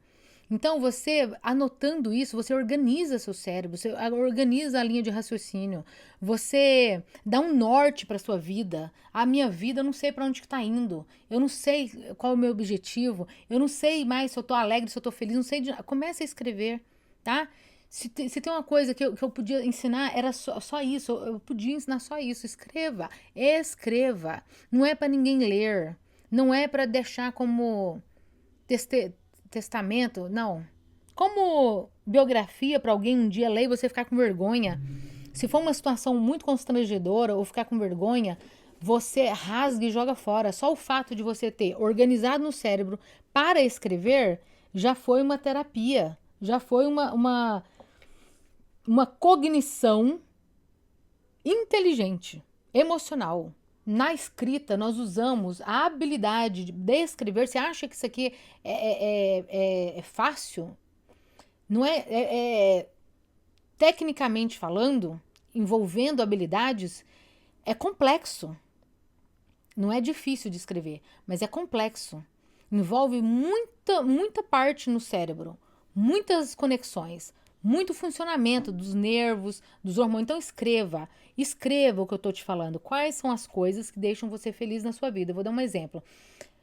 Então, você anotando isso, você organiza seu cérebro, você organiza a linha de raciocínio, você dá um norte para sua vida. A minha vida, eu não sei para onde que tá indo, eu não sei qual é o meu objetivo, eu não sei mais se eu tô alegre, se eu tô feliz, não sei de nada. Comece a escrever, tá? Se tem uma coisa que eu podia ensinar, era só isso, eu podia ensinar só isso. Escreva, escreva. Não é para ninguém ler, não é para deixar como testamento, não. Como biografia para alguém um dia ler e você ficar com vergonha. Se for uma situação muito constrangedora ou ficar com vergonha, você rasga e joga fora. Só o fato de você ter organizado no cérebro para escrever já foi uma terapia, já foi uma cognição inteligente, emocional. Na escrita, nós usamos a habilidade de escrever. Você acha que isso aqui é fácil? Não tecnicamente falando, envolvendo habilidades, é complexo. Não é difícil de escrever, mas é complexo. Envolve muita parte no cérebro, muitas conexões, muito funcionamento dos nervos, dos hormônios. Então escreva o que eu estou te falando. Quais são as coisas que deixam você feliz na sua vida? Eu vou dar um exemplo.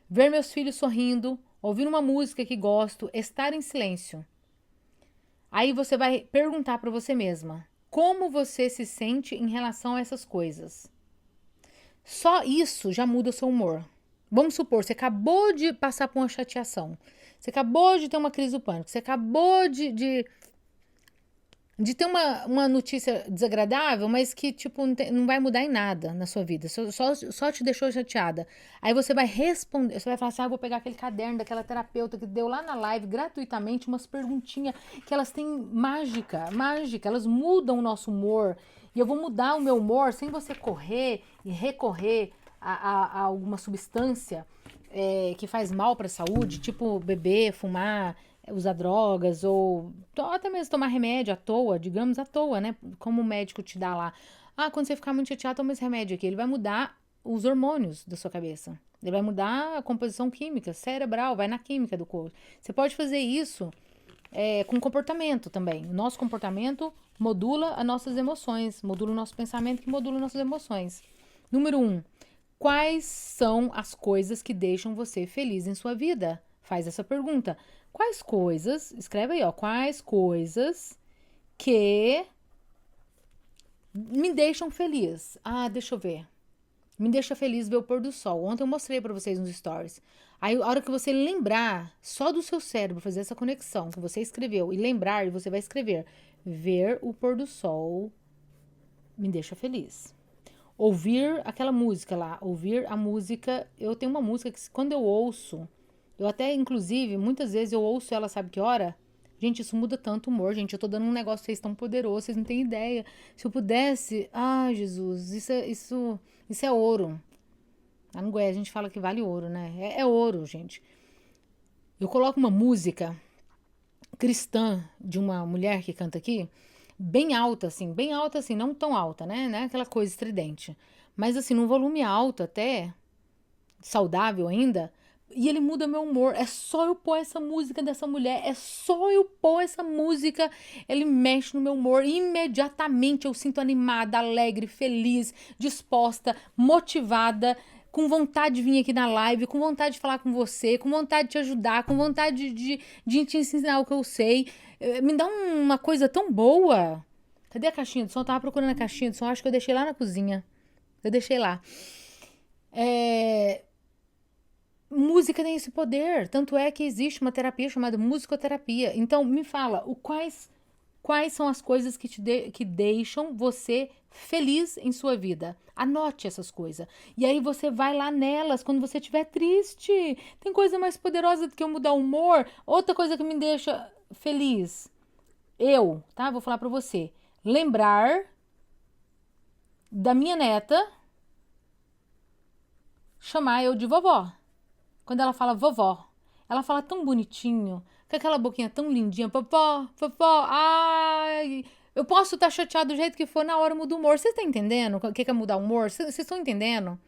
Ver meus filhos sorrindo, ouvir uma música que gosto, estar em silêncio. Aí você vai perguntar para você mesma, como você se sente em relação a essas coisas? Só isso já muda o seu humor. Vamos supor, você acabou de passar por uma chateação. Você acabou de ter uma crise do pânico. Você acabou de ter uma notícia desagradável, mas que, tipo, não vai mudar em nada na sua vida. Só te deixou chateada. Aí você vai responder, você vai falar assim, eu vou pegar aquele caderno daquela terapeuta que deu lá na live, gratuitamente, umas perguntinhas que elas têm mágica. Elas mudam o nosso humor. E eu vou mudar o meu humor sem você correr e recorrer a alguma substância que faz mal para a saúde, tipo beber, fumar, usar drogas ou até mesmo tomar remédio à toa, digamos à toa, né? Como o médico te dá lá. Ah, quando você ficar muito chateado, toma esse remédio aqui. Ele vai mudar os hormônios da sua cabeça. Ele vai mudar a composição química, cerebral, vai na química do corpo. Você pode fazer isso com comportamento também. O nosso comportamento modula as nossas emoções, modula o nosso pensamento que modula nossas emoções. Número 1. Quais são as coisas que deixam você feliz em sua vida? Faz essa pergunta. Quais coisas, escreve aí, ó, quais coisas que me deixam feliz? Ah, deixa eu ver. Me deixa feliz ver o pôr do sol. Ontem eu mostrei pra vocês nos stories. Aí, a hora que você lembrar, só do seu cérebro fazer essa conexão que você escreveu e lembrar, e você vai escrever: ver o pôr do sol me deixa feliz. Ouvir aquela música lá, ouvir a música. Eu tenho uma música que quando eu ouço, eu até, inclusive, muitas vezes eu ouço ela, sabe que hora? Gente, isso muda tanto o humor, gente. Eu tô dando um negócio pra vocês tão poderoso, vocês não têm ideia. Se eu pudesse. Ai, Jesus, isso é ouro. Lá no Goiás a gente fala que vale ouro, né? É ouro, gente. Eu coloco uma música cristã de uma mulher que canta aqui, bem alta assim, não tão alta, né? Não é aquela coisa estridente. Mas assim, num volume alto até, saudável ainda, e ele muda meu humor. É só eu pôr essa música dessa mulher, é só eu pôr essa música, ele mexe no meu humor. E imediatamente eu sinto animada, alegre, feliz, disposta, motivada, com vontade de vir aqui na live, com vontade de falar com você, com vontade de te ajudar, com vontade de te ensinar o que eu sei. Me dá uma coisa tão boa. Cadê a caixinha de som? Eu tava procurando a caixinha de som, acho que eu deixei lá na cozinha. Eu deixei lá. É, música tem esse poder, tanto é que existe uma terapia chamada musicoterapia. Então, me fala, quais são as coisas que deixam você feliz em sua vida? Anote essas coisas. E aí você vai lá nelas quando você estiver triste. Tem coisa mais poderosa do que eu mudar o humor? Outra coisa que me deixa feliz. Tá? Vou falar pra você. Lembrar da minha neta chamar eu de vovó. Quando ela fala vovó, ela fala tão bonitinho, com aquela boquinha tão lindinha, vovó, vovó, ai, eu posso estar chateado do jeito que for, na hora muda o humor. Vocês estão entendendo o que é mudar o humor? Vocês estão entendendo?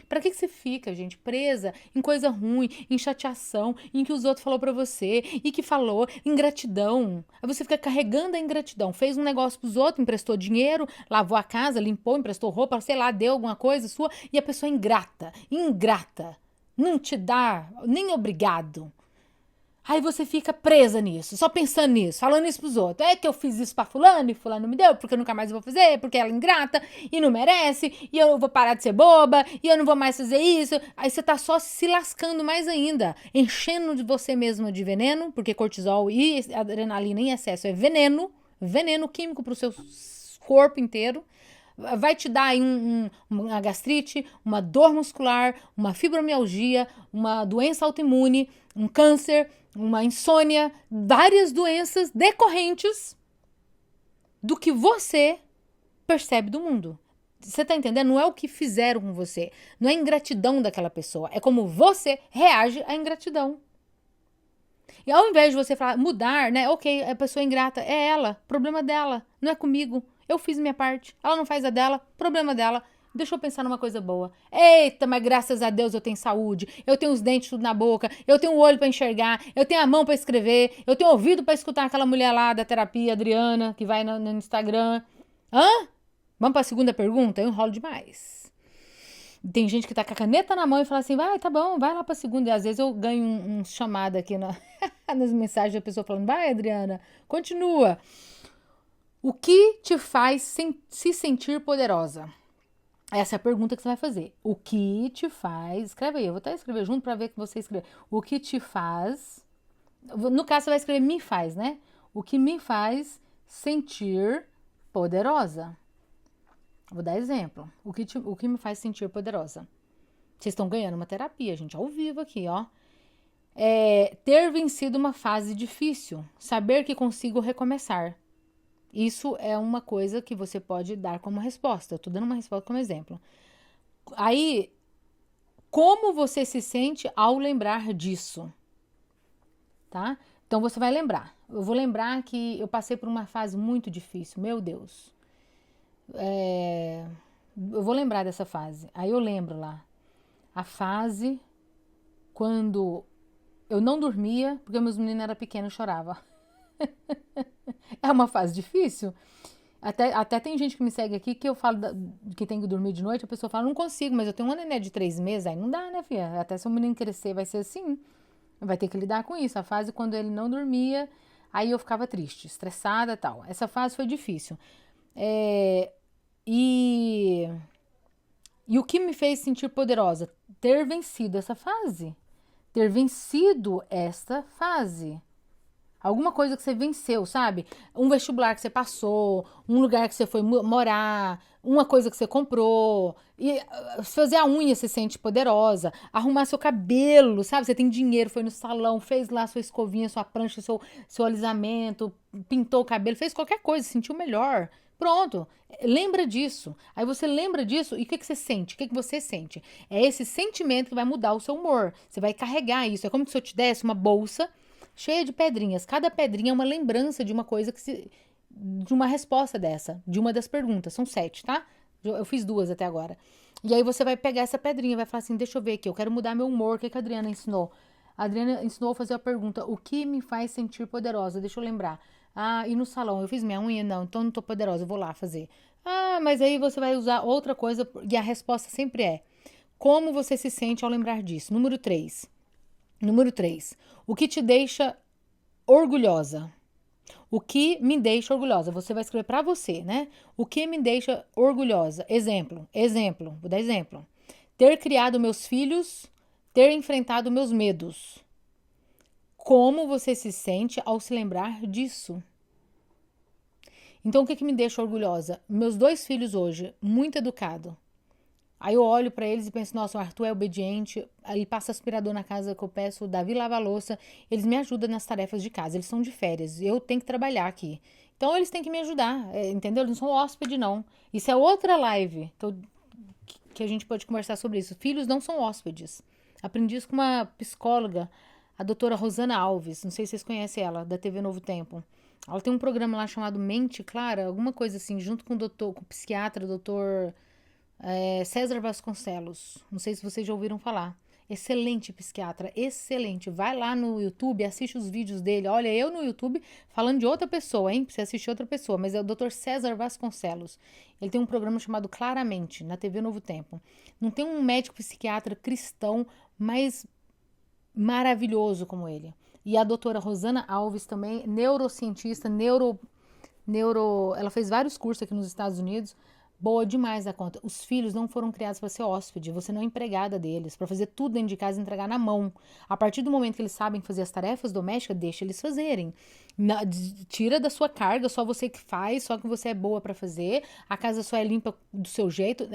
Pra que você fica, gente, presa em coisa ruim, em chateação, em que os outros falou pra você e que falou, ingratidão. Aí você fica carregando a ingratidão. Fez um negócio pros outros, emprestou dinheiro, lavou a casa, limpou, emprestou roupa, sei lá, deu alguma coisa sua e a pessoa é ingrata. Não te dá nem obrigado. Aí você fica presa nisso, só pensando nisso, falando isso pros outros. É que eu fiz isso pra fulano e fulano me deu, porque eu nunca mais vou fazer, porque ela é ingrata e não merece, e eu vou parar de ser boba, e eu não vou mais fazer isso. Aí você tá só se lascando mais ainda, enchendo de você mesmo de veneno, porque cortisol e adrenalina em excesso é veneno químico pro seu corpo inteiro. Vai te dar aí uma gastrite, uma dor muscular, uma fibromialgia, uma doença autoimune, um câncer, uma insônia, várias doenças decorrentes do que você percebe do mundo. Você tá entendendo? Não é o que fizeram com você. Não é a ingratidão daquela pessoa. É como você reage à ingratidão. E ao invés de você falar, mudar, né? Ok, a pessoa é ingrata, é ela, problema dela, não é comigo. Eu fiz minha parte, ela não faz a dela, problema dela. Deixa eu pensar numa coisa boa. Eita, mas graças a Deus eu tenho saúde, eu tenho os dentes tudo na boca, eu tenho o olho pra enxergar, eu tenho a mão pra escrever, eu tenho ouvido pra escutar aquela mulher lá da terapia, Adriana, que vai no Instagram. Hã? Vamos pra segunda pergunta? Eu enrolo demais. Tem gente que tá com a caneta na mão e fala assim, vai, tá bom, vai lá pra segunda. E às vezes eu ganho um chamada aqui nas mensagens da pessoa falando, vai, Adriana, continua. O que te faz se sentir poderosa? Essa é a pergunta que você vai fazer. O que te faz... Escreve aí, eu vou até escrever junto pra ver que você escreve. O que te faz... No caso, você vai escrever me faz, né? O que me faz sentir poderosa. Vou dar exemplo. O que me faz sentir poderosa? Vocês estão ganhando uma terapia, gente, ao vivo aqui, ó. Ter vencido uma fase difícil. Saber que consigo recomeçar. Isso é uma coisa que você pode dar como resposta. Eu tô dando uma resposta como exemplo. Aí, como você se sente ao lembrar disso? Tá? Então, você vai lembrar. Eu vou lembrar que eu passei por uma fase muito difícil. Meu Deus. Eu vou lembrar dessa fase. Aí eu lembro lá. A fase quando eu não dormia, porque meus meninos eram pequenos e choravam. É uma fase difícil. Até tem gente que me segue aqui que eu falo que tem que dormir de noite, a pessoa fala, não consigo, mas eu tenho uma neném de 3 meses, aí não dá, né, filha? Até se o menino crescer vai ser assim. Vai ter que lidar com isso. A fase quando ele não dormia, aí eu ficava triste, estressada e tal. Essa fase foi difícil. É, e, e o que me fez sentir poderosa? Ter vencido essa fase. Ter vencido esta fase. Alguma coisa que você venceu, sabe? Um vestibular que você passou, um lugar que você foi morar, uma coisa que você comprou. E fazer a unha você se sente poderosa. Arrumar seu cabelo, sabe? Você tem dinheiro, foi no salão, fez lá sua escovinha, sua prancha, seu alisamento, pintou o cabelo, fez qualquer coisa, se sentiu melhor. Pronto, lembra disso. Aí você lembra disso e o que, que você sente? O que, que você sente? É esse sentimento que vai mudar o seu humor. Você vai carregar isso. É como se eu te desse uma bolsa cheia de pedrinhas. Cada pedrinha é uma lembrança de uma coisa de uma resposta dessa, de uma das perguntas. São 7, tá? Eu fiz 2 até agora. E aí você vai pegar essa pedrinha e vai falar assim: deixa eu ver aqui, eu quero mudar meu humor. O que a Adriana ensinou? A Adriana ensinou a fazer a pergunta: o que me faz sentir poderosa? Deixa eu lembrar. Ah, e no salão, eu fiz minha unha? Não, então não tô poderosa, eu vou lá fazer. Ah, mas aí você vai usar outra coisa e a resposta sempre é: como você se sente ao lembrar disso? Número 3. Número 3. O que te deixa orgulhosa? O que me deixa orgulhosa? Você vai escrever para você, né? O que me deixa orgulhosa? Exemplo, vou dar exemplo. Ter criado meus filhos, ter enfrentado meus medos. Como você se sente ao se lembrar disso? Então, o que me deixa orgulhosa? Meus 2 filhos hoje, muito educado. Aí eu olho pra eles e penso: nossa, o Arthur é obediente, ele passa aspirador na casa que eu peço, o Davi lava a louça, eles me ajudam nas tarefas de casa, eles são de férias, eu tenho que trabalhar aqui. Então eles têm que me ajudar, entendeu? Eles não são hóspede, não. Isso é outra live que a gente pode conversar sobre isso. Filhos não são hóspedes. Aprendi isso com uma psicóloga, a doutora Rosana Alves, não sei se vocês conhecem ela, da TV Novo Tempo. Ela tem um programa lá chamado Mente Clara, alguma coisa assim, junto com com o psiquiatra, o doutor César Vasconcelos. Não sei se vocês já ouviram falar. Excelente psiquiatra, excelente. Vai lá no YouTube, assiste os vídeos dele. Olha, eu no YouTube falando de outra pessoa, hein? Pra você assistir outra pessoa, mas é o Dr. César Vasconcelos. Ele tem um programa chamado Claramente, na TV Novo Tempo. Não tem um médico psiquiatra cristão mais maravilhoso como ele. E a doutora Rosana Alves também, neurocientista, ela fez vários cursos aqui nos Estados Unidos. Boa demais a conta. Os filhos não foram criados para ser hóspede, você não é empregada deles, para fazer tudo dentro de casa e entregar na mão. A partir do momento que eles sabem fazer as tarefas domésticas, deixa eles fazerem. Tira da sua carga, só você que faz, só que você é boa para fazer, a casa só é limpa do seu jeito.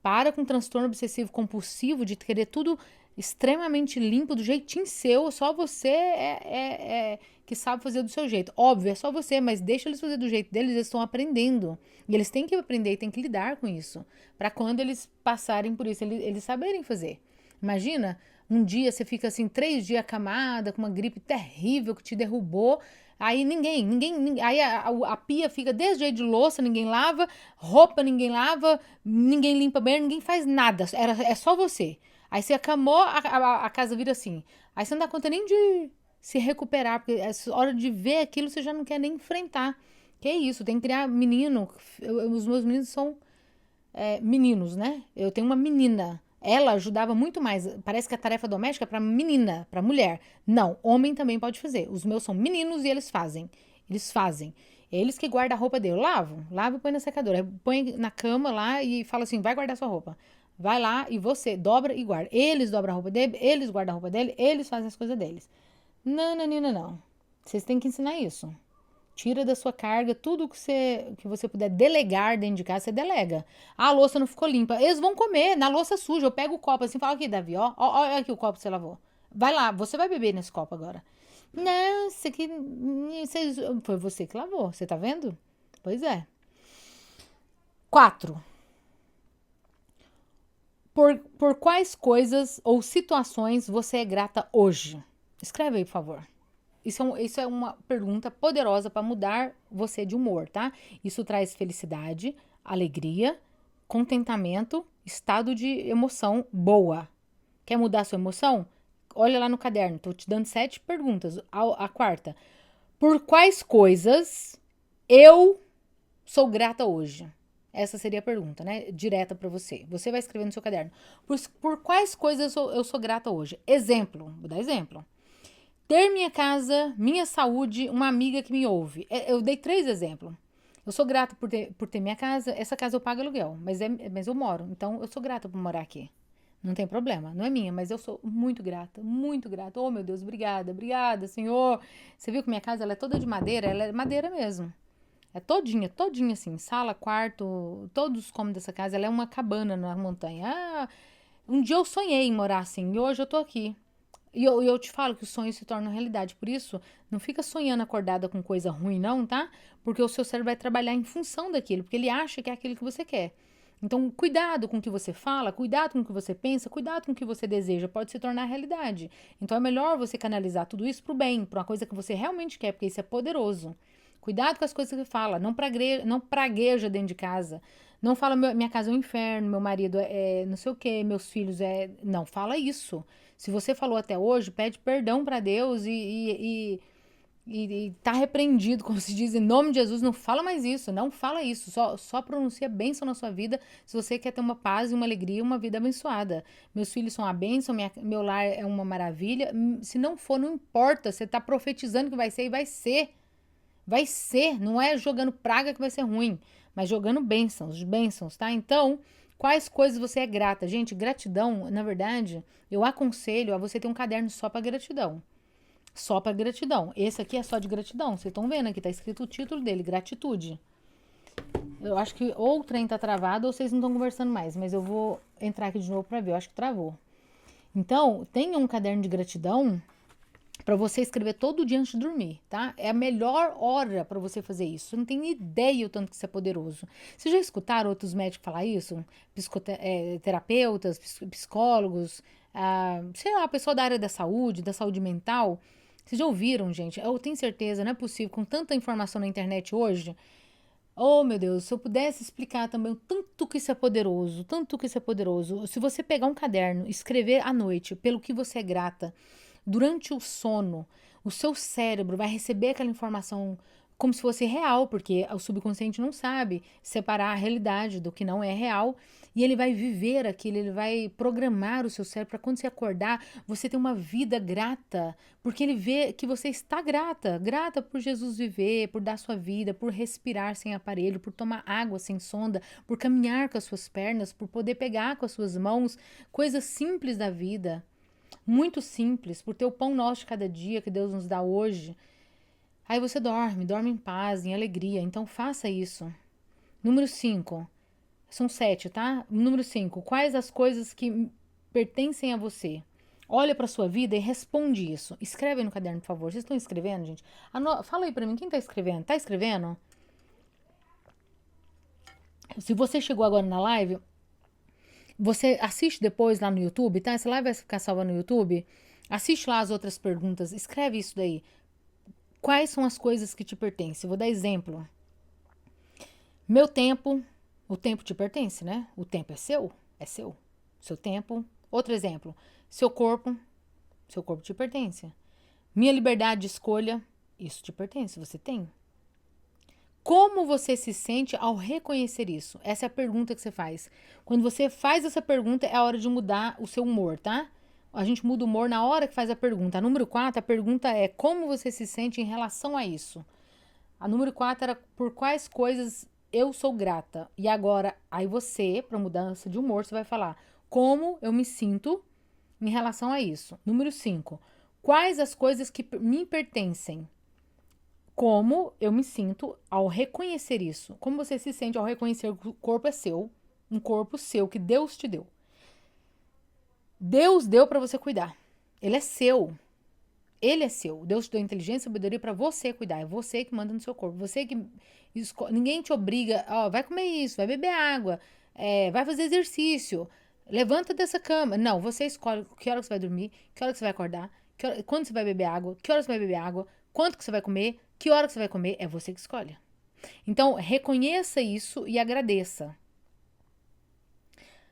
Para com transtorno obsessivo compulsivo de querer tudo extremamente limpo, do jeitinho seu, só você que sabe fazer do seu jeito. Óbvio, é só você, mas deixa eles fazer do jeito deles, eles estão aprendendo. E eles têm que aprender e têm que lidar com isso. Para quando eles passarem por isso, eles saberem fazer. Imagina, um dia você fica assim, 3 dias acamada, com uma gripe terrível que te derrubou. Aí aí a pia fica desse jeito de louça, ninguém lava, roupa ninguém lava, ninguém limpa bem, ninguém faz nada. É só você. Aí você acamou, a casa vira assim. Aí você não dá conta nem de se recuperar, porque é hora de ver aquilo você já não quer nem enfrentar. Que é isso, tem que criar menino. Os meus meninos são meninos, né? Eu tenho uma menina. Ela ajudava muito mais. Parece que a tarefa doméstica é pra menina, pra mulher. Não, homem também pode fazer. Os meus são meninos e eles fazem. Eles fazem. Eles que guardam a roupa dele. Eu lavo e põe na secadora. Põe na cama lá e fala assim: vai guardar sua roupa. Vai lá e você dobra e guarda. Eles dobram a roupa dele, eles guardam a roupa dele, eles fazem as coisas deles. Não, não, não, não, não. Vocês têm que ensinar isso. Tira da sua carga tudo que você puder delegar dentro de casa, você delega. Ah, a louça não ficou limpa. Eles vão comer na louça suja. Eu pego o copo assim e falo: aqui, Davi, ó, aqui o copo que você lavou. Vai lá, você vai beber nesse copo agora. Não, isso aqui foi você que lavou, você tá vendo? Pois é. 4. Por quais coisas ou situações você é grata hoje? Escreve aí, por favor. Isso é uma pergunta poderosa para mudar você de humor, tá? Isso traz felicidade, alegria, contentamento, estado de emoção boa. Quer mudar sua emoção? Olha lá no caderno, tô te dando 7 perguntas. A quarta. Por quais coisas eu sou grata hoje? Essa seria a pergunta, né? Direta para você. Você vai escrever no seu caderno. Por quais coisas eu sou grata hoje? Exemplo, vou dar exemplo. Ter minha casa, minha saúde, uma amiga que me ouve. Eu dei 3 exemplos. Eu sou grata por ter minha casa. Essa casa eu pago aluguel, mas eu moro. Então, eu sou grata por morar aqui. Não tem problema, não é minha, mas eu sou muito grata, muito grata. Oh, meu Deus, obrigada, obrigada, Senhor. Você viu que minha casa ela é toda de madeira? Ela é madeira mesmo. É todinha, todinha assim, sala, quarto, todos os cômodos dessa casa. Ela é uma cabana na montanha. Ah, um dia eu sonhei em morar assim e hoje eu tô aqui. E eu te falo que os sonhos se tornam realidade. Por isso, não fica sonhando acordada com coisa ruim, não, tá? Porque o seu cérebro vai trabalhar em função daquilo, porque ele acha que é aquilo que você quer. Então, cuidado com o que você fala, cuidado com o que você pensa, cuidado com o que você deseja, pode se tornar realidade. Então, é melhor você canalizar tudo isso pro bem, pra uma coisa que você realmente quer, porque isso é poderoso. Cuidado com as coisas que você fala, não pragueja dentro de casa. Não fala, minha casa é um inferno, meu marido é não sei o quê, meus filhos é. Não, fala isso. Se você falou até hoje, pede perdão para Deus e tá repreendido, como se diz, em nome de Jesus. Não fala mais isso, não fala isso. Só pronuncia bênção na sua vida se você quer ter uma paz e uma alegria, uma vida abençoada. Meus filhos são a bênção, meu lar é uma maravilha. Se não for, não importa. Você tá profetizando que vai ser e vai ser. Vai ser, não é jogando praga que vai ser ruim, mas jogando bênçãos, tá? Então, quais coisas você é grata? Gente, gratidão, na verdade, eu aconselho a você ter um caderno só para gratidão. Só para gratidão. Esse aqui é só de gratidão. Vocês estão vendo aqui, tá escrito o título dele, gratitude. Eu acho que ou o trem tá travado ou vocês não estão conversando mais, mas eu vou entrar aqui de novo para ver. Eu acho que travou. Então, tenha um caderno de gratidão para você escrever todo dia antes de dormir, tá? É a melhor hora para você fazer isso. Você não tem ideia o tanto que isso é poderoso. Vocês já escutaram outros médicos falar isso? Terapeutas, psicólogos, sei lá, pessoal da área da saúde mental. Vocês já ouviram, gente? Eu tenho certeza, não é possível, com tanta informação na internet hoje. Oh, meu Deus, se eu pudesse explicar também o tanto que isso é poderoso, tanto que isso é poderoso. Se você pegar um caderno, escrever à noite pelo que você é grata, durante o sono, o seu cérebro vai receber aquela informação como se fosse real, porque o subconsciente não sabe separar a realidade do que não é real, e ele vai viver aquilo, ele vai programar o seu cérebro para quando você acordar, você ter uma vida grata, porque ele vê que você está grata, grata por Jesus viver, por dar sua vida, por respirar sem aparelho, por tomar água sem sonda, por caminhar com as suas pernas, por poder pegar com as suas mãos coisas simples da vida. Muito simples, por ter o pão nosso de cada dia que Deus nos dá hoje. Aí você dorme em paz, em alegria. Então faça isso. Número 5. São 7, tá? Número 5. Quais as coisas que pertencem a você? Olha para sua vida e responde isso. Escreve aí no caderno, por favor. Vocês estão escrevendo, gente? Fala aí para mim, quem tá escrevendo? Tá escrevendo? Se você chegou agora na live, você assiste depois lá no YouTube, tá? Essa live vai ficar salva no YouTube. Assiste lá as outras perguntas. Escreve isso daí. Quais são as coisas que te pertencem? Eu vou dar exemplo. Meu tempo. O tempo te pertence, né? O tempo é seu. É seu. Seu tempo. Outro exemplo. Seu corpo. Seu corpo te pertence. Minha liberdade de escolha. Isso te pertence. Você tem. Como você se sente ao reconhecer isso? Essa é a pergunta que você faz. Quando você faz essa pergunta, é a hora de mudar o seu humor, tá? A gente muda o humor na hora que faz a pergunta. A número 4, a pergunta é como você se sente em relação a isso? A número 4 era por quais coisas eu sou grata. E agora, aí você, para mudança de humor, você vai falar como eu me sinto em relação a isso. Número 5, quais as coisas que me pertencem? Como eu me sinto ao reconhecer isso? Como você se sente ao reconhecer que o corpo é seu, um corpo seu que Deus te deu? Deus deu para você cuidar. Ele é seu. Ele é seu. Deus te deu inteligência e sabedoria para você cuidar. É você que manda no seu corpo. Você que ninguém te obriga. Ó, vai comer isso, vai beber água, vai fazer exercício, levanta dessa cama. Não, você escolhe que hora que você vai dormir, que hora que você vai acordar, quando você vai beber água, que hora você vai beber água, quanto que você vai comer, que hora que você vai comer. É você que escolhe. Então, reconheça isso e agradeça.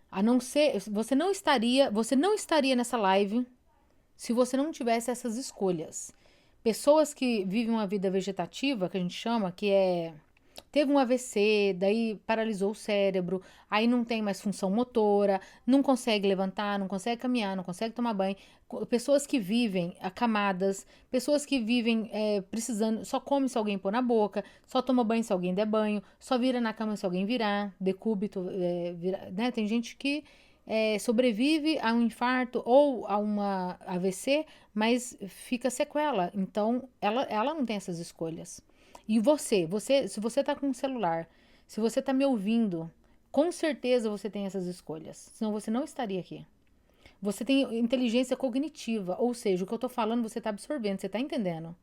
A não ser, você não estaria nessa live se você não tivesse essas escolhas. Pessoas que vivem uma vida vegetativa, que a gente chama, que é teve um AVC, daí paralisou o cérebro, aí não tem mais função motora, não consegue levantar, não consegue caminhar, não consegue tomar banho. Pessoas que vivem acamadas, pessoas que vivem precisando, só come se alguém pôr na boca, só toma banho se alguém der banho, só vira na cama se alguém virar, decúbito, né? Tem gente que sobrevive a um infarto ou a uma AVC, mas fica sequela. Então, ela não tem essas escolhas. E se você tá com um celular, se você tá me ouvindo, com certeza você tem essas escolhas. Senão você não estaria aqui. Você tem inteligência cognitiva, ou seja, o que eu tô falando você tá absorvendo, você tá entendendo.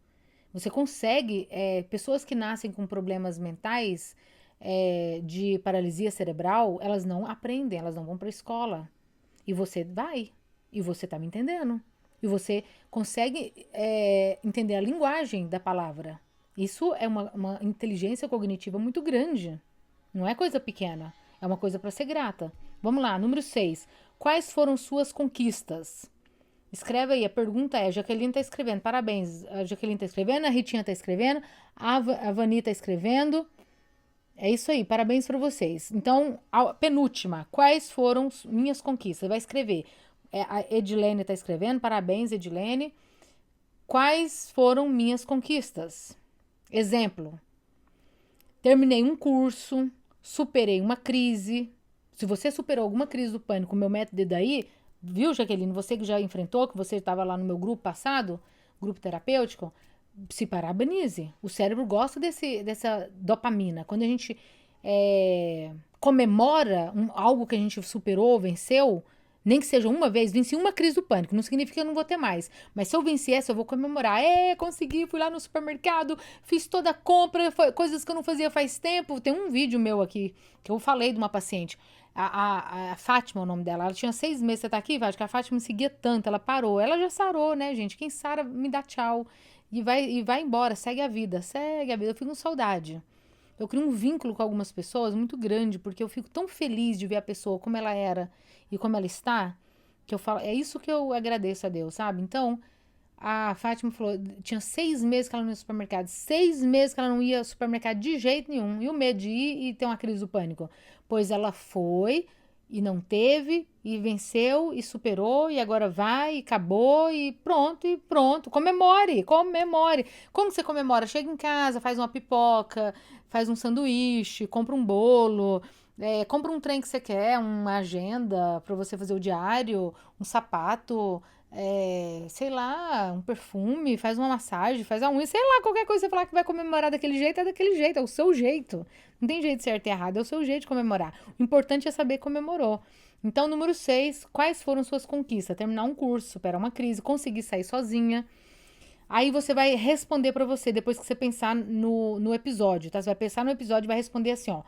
Você consegue, pessoas que nascem com problemas mentais, de paralisia cerebral, elas não aprendem, elas não vão pra escola. E você vai. E você tá me entendendo. E você consegue entender a linguagem da palavra. Isso é uma inteligência cognitiva muito grande. Não é coisa pequena. É uma coisa para ser grata. Vamos lá, número 6. Quais foram suas conquistas? Escreve aí, a pergunta é, a Jaqueline está escrevendo, parabéns, a Jaqueline está escrevendo, a Ritinha está escrevendo, a Vani está escrevendo, é isso aí, parabéns para vocês. Então, a penúltima, quais foram minhas conquistas? Vai escrever. A Edilene está escrevendo, parabéns, Edilene. Quais foram minhas conquistas? Exemplo: terminei um curso, superei uma crise. Se você superou alguma crise do pânico, meu método daí, viu, Jaqueline? Você que já enfrentou, que você estava lá no meu grupo passado, grupo terapêutico, se parabenize. O cérebro gosta dessa dopamina. Quando a gente comemora algo que a gente superou, venceu, nem que seja uma vez, venci uma crise do pânico, não significa que eu não vou ter mais. Mas se eu vencer essa, eu vou comemorar. Consegui, fui lá no supermercado, fiz toda a compra, coisas que eu não fazia faz tempo. Tem um vídeo meu aqui, que eu falei de uma paciente. A Fátima é o nome dela. Ela tinha 6 meses. Você tá aqui, Vade? Que a Fátima me seguia tanto. Ela parou. Ela já sarou, né, gente? Quem sara me dá tchau. E vai embora. Segue a vida. Segue a vida. Eu fico com saudade. Eu crio um vínculo com algumas pessoas muito grande, porque eu fico tão feliz de ver a pessoa como ela era e como ela está, que eu falo, é isso que eu agradeço a Deus, sabe? Então, a Fátima falou, tinha 6 meses que ela não ia ao supermercado, 6 meses que ela não ia ao supermercado de jeito nenhum, e o medo de ir e ter uma crise do pânico. Pois ela foi e não teve, e venceu, e superou, e agora vai, e acabou, e pronto. Comemore, comemore. Como você comemora? Chega em casa, faz uma pipoca, faz um sanduíche, compra um bolo, compra um trem que você quer, uma agenda para você fazer o diário, um sapato, sei lá, um perfume, faz uma massagem, faz a unha, sei lá, qualquer coisa que você falar que vai comemorar daquele jeito, é daquele jeito, é o seu jeito. Não tem jeito certo e errado, é o seu jeito de comemorar. O importante é saber que comemorou. Então, número 6, quais foram suas conquistas? Terminar um curso, superar uma crise, conseguir sair sozinha. Aí você vai responder pra você, depois que você pensar no episódio, tá? Você vai pensar no episódio e vai responder assim, ó.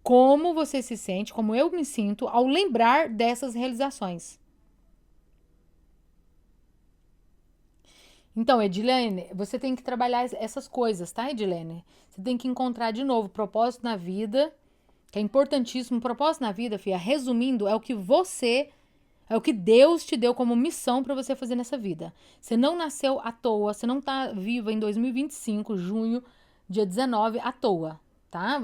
Como você se sente, como eu me sinto ao lembrar dessas realizações. Então, Edilene, você tem que trabalhar essas coisas, tá, Edilene? Você tem que encontrar de novo propósito na vida, que é importantíssimo. Propósito na vida, filha, resumindo, é o que Deus te deu como missão para você fazer nessa vida. Você não nasceu à toa, você não tá viva em 2025, junho, dia 19, à toa, tá?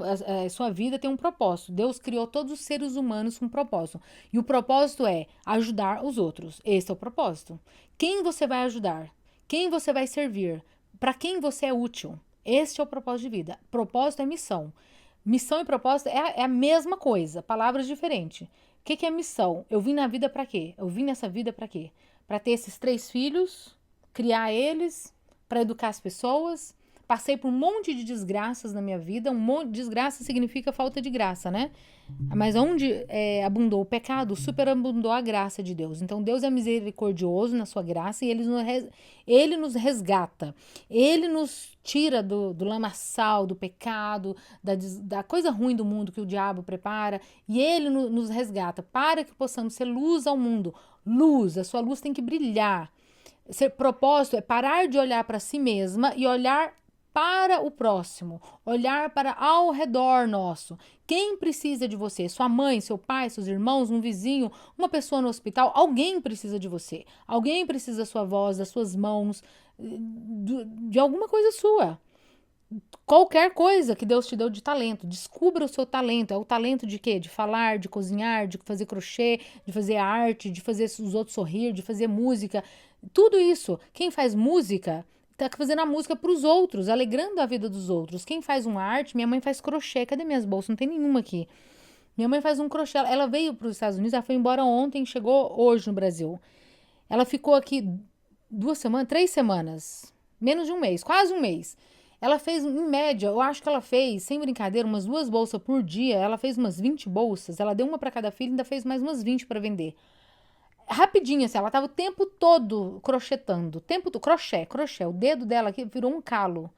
Sua vida tem um propósito. Deus criou todos os seres humanos com um propósito. E o propósito é ajudar os outros. Esse é o propósito. Quem você vai ajudar? Quem você vai servir? Para quem você é útil? Este é o propósito de vida. Propósito é missão. Missão e propósito é a mesma coisa, palavras diferentes. O que é missão? Eu vim na vida para quê? Eu vim nessa vida para quê? Para ter esses 3 filhos, criar eles, para educar as pessoas. Passei por um monte de desgraças na minha vida. Um monte de desgraça significa falta de graça, né? Mas onde abundou o pecado, superabundou a graça de Deus. Então Deus é misericordioso na sua graça e ele nos resgata. Ele nos tira do lamaçal, do pecado, da coisa ruim do mundo que o diabo prepara. E ele nos resgata para que possamos ser luz ao mundo. Luz, a sua luz tem que brilhar. Ser propósito é parar de olhar para si mesma e olhar para o próximo, olhar para ao redor nosso. Quem precisa de você? Sua mãe, seu pai, seus irmãos, um vizinho, uma pessoa no hospital, alguém precisa de você. Alguém precisa da sua voz, das suas mãos, de alguma coisa sua. Qualquer coisa que Deus te deu de talento, descubra o seu talento. É o talento de quê? De falar, de cozinhar, de fazer crochê, de fazer arte, de fazer os outros sorrir, de fazer música. Tudo isso. Quem faz música tá fazendo a música para os outros, alegrando a vida dos outros. Quem faz uma arte, minha mãe faz crochê. Cadê minhas bolsas? Não tem nenhuma aqui. Minha mãe faz um crochê. Ela veio para os Estados Unidos, ela foi embora ontem, chegou hoje no Brasil. Ela ficou aqui 2 semanas, 3 semanas, menos de um mês, quase um mês. Ela fez, em média, eu acho que ela fez, sem brincadeira, umas 2 bolsas por dia. Ela fez umas 20 bolsas. Ela deu uma para cada filho e ainda fez mais umas 20 para vender. Rapidinho, assim, ela tava o tempo todo crochetando. O tempo todo, crochê. O dedo dela aqui virou um calo.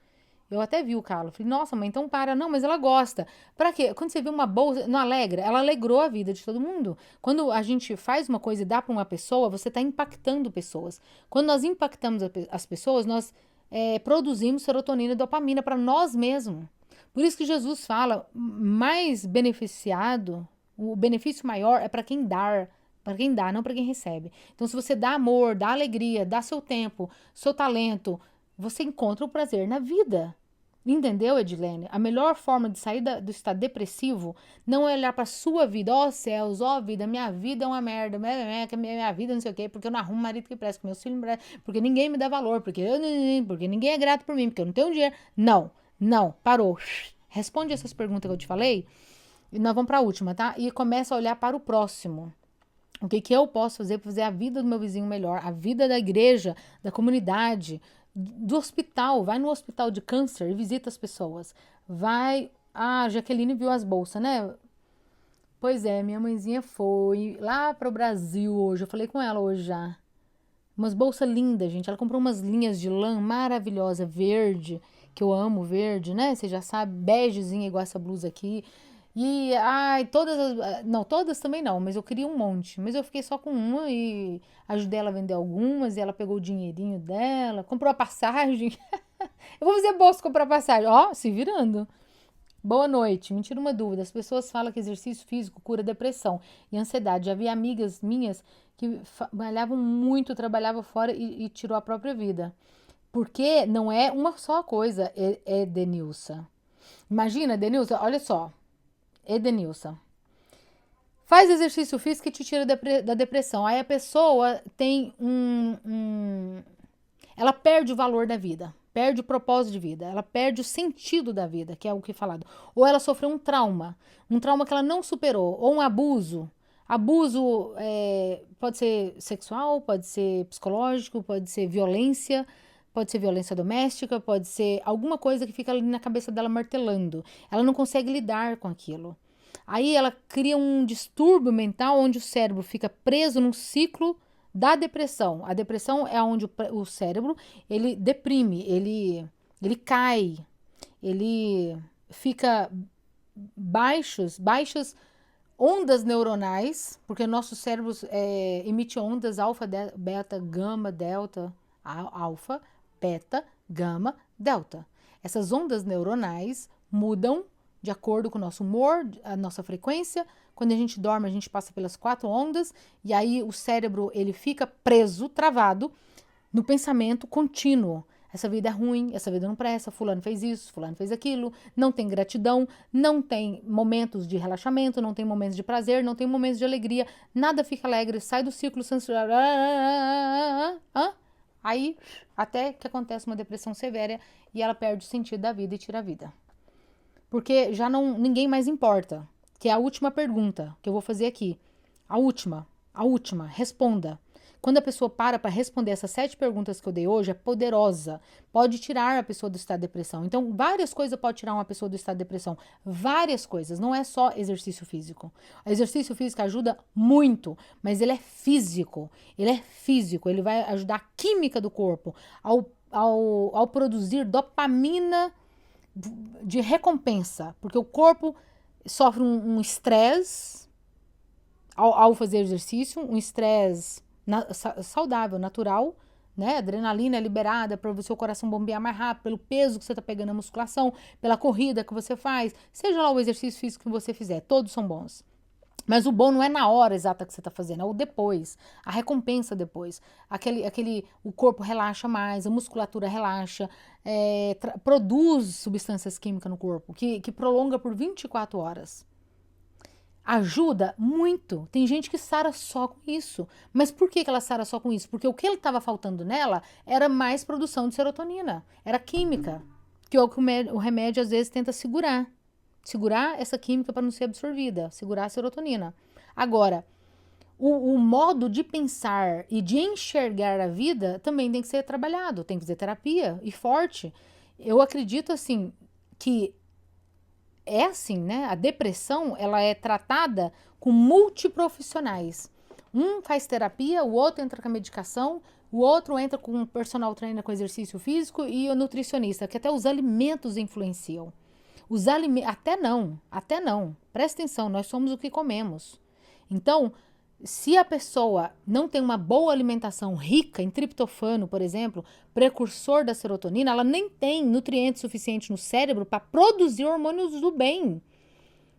Eu até vi o calo. Falei, nossa, mãe, então para. Não, mas ela gosta. Pra quê? Quando você vê uma bolsa, não alegra? Ela alegrou a vida de todo mundo. Quando a gente faz uma coisa e dá pra uma pessoa, você tá impactando pessoas. Quando nós impactamos as pessoas, nós produzimos serotonina e dopamina para nós mesmos. Por isso que Jesus fala, mais beneficiado, o benefício maior é para quem dá, não para quem recebe. Então, se você dá amor, dá alegria, dá seu tempo, seu talento, você encontra o prazer na vida. Entendeu, Edilene? A melhor forma de sair do estado depressivo não é olhar para sua vida, ó céus, ó vida, minha vida é uma merda, minha vida não sei o quê, porque eu não arrumo marido que presta, meus filhos não prestam, porque ninguém me dá valor, porque ninguém é grato por mim, porque eu não tenho dinheiro. Não, não, parou. Responde essas perguntas que eu te falei e nós vamos para a última, tá? E começa a olhar para o próximo. O que, que eu posso fazer para fazer a vida do meu vizinho melhor, a vida da igreja, da comunidade, do hospital. Vai no hospital de câncer e visita as pessoas. Vai. Ah, a Jaqueline viu as bolsas, né? Pois é, minha mãezinha foi lá para o Brasil hoje. Eu falei com ela hoje já. Umas bolsas lindas, gente. Ela comprou umas linhas de lã maravilhosa, verde, que eu amo verde, né? Você já sabe, begezinha igual essa blusa aqui. E, ai, não, todas também não, mas eu queria um monte. Mas eu fiquei só com uma e ajudei ela a vender algumas e ela pegou o dinheirinho dela, comprou a passagem. Eu vou fazer bolsa comprar passagem. Ó, se virando. Boa noite. Me tira uma dúvida. As pessoas falam que exercício físico cura depressão e ansiedade. Já vi amigas minhas que malhavam muito, trabalhavam fora e tirou a própria vida. Porque não é uma só coisa, Denilson. Imagina, Denilson, olha só. Edenilson. Faz exercício físico que te tira da depressão. Aí a pessoa tem ela perde o valor da vida, perde o propósito de vida, ela perde o sentido da vida, que é o que é falado. Ou ela sofreu um trauma que ela não superou, ou um abuso. Abuso pode ser sexual, pode ser psicológico, pode ser violência doméstica, pode ser alguma coisa que fica ali na cabeça dela martelando. Ela não consegue lidar com aquilo. Aí ela cria um distúrbio mental onde o cérebro fica preso num ciclo da depressão. A depressão é onde o cérebro ele deprime, ele cai, ele fica baixas ondas neuronais, porque nosso cérebro emite ondas alfa, beta, gama, delta, alfa, beta, gama, delta. Essas ondas neuronais mudam de acordo com o nosso humor, a nossa frequência. Quando a gente dorme, a gente passa pelas 4 ondas e aí o cérebro ele fica preso, travado no pensamento contínuo. Essa vida é ruim, essa vida não presta, fulano fez isso, fulano fez aquilo, não tem gratidão, não tem momentos de relaxamento, não tem momentos de prazer, não tem momentos de alegria, nada fica alegre, sai do ciclo sensorial. Aí, até que acontece uma depressão severa e ela perde o sentido da vida e tira a vida. Porque já ninguém mais importa, que é a última pergunta que eu vou fazer aqui. A última, responda. Quando a pessoa para responder essas 7 perguntas que eu dei hoje, é poderosa. Pode tirar a pessoa do estado de depressão. Então, várias coisas podem tirar uma pessoa do estado de depressão. Várias coisas. Não é só exercício físico. O exercício físico ajuda muito, mas ele é físico. Ele vai ajudar a química do corpo ao produzir dopamina de recompensa. Porque o corpo sofre um estresse ao fazer exercício, um estresse saudável, natural, né? Adrenalina é liberada para o seu coração bombear mais rápido, pelo peso que você está pegando na musculação, pela corrida que você faz, seja lá o exercício físico que você fizer, todos são bons. Mas o bom não é na hora exata que você está fazendo, é o depois, a recompensa depois. O corpo relaxa mais, a musculatura relaxa, produz substâncias químicas no corpo, que prolonga por 24 horas. Ajuda muito. Tem gente que sara só com isso. Mas por que ela sara só com isso? Porque o que estava faltando nela era mais produção de serotonina. Era química. Que é o que o remédio às vezes tenta segurar. Segurar essa química para não ser absorvida. Segurar a serotonina. Agora, o modo de pensar e de enxergar a vida também tem que ser trabalhado. Tem que fazer terapia e forte. Eu acredito assim que é assim, né? A depressão, ela é tratada com multiprofissionais. Um faz terapia, o outro entra com a medicação, o outro entra com um personal trainer com exercício físico e o nutricionista, que até os alimentos influenciam. Até não. Presta atenção, nós somos o que comemos. Então, se a pessoa não tem uma boa alimentação rica em triptofano, por exemplo, precursor da serotonina, ela nem tem nutrientes suficientes no cérebro para produzir hormônios do bem.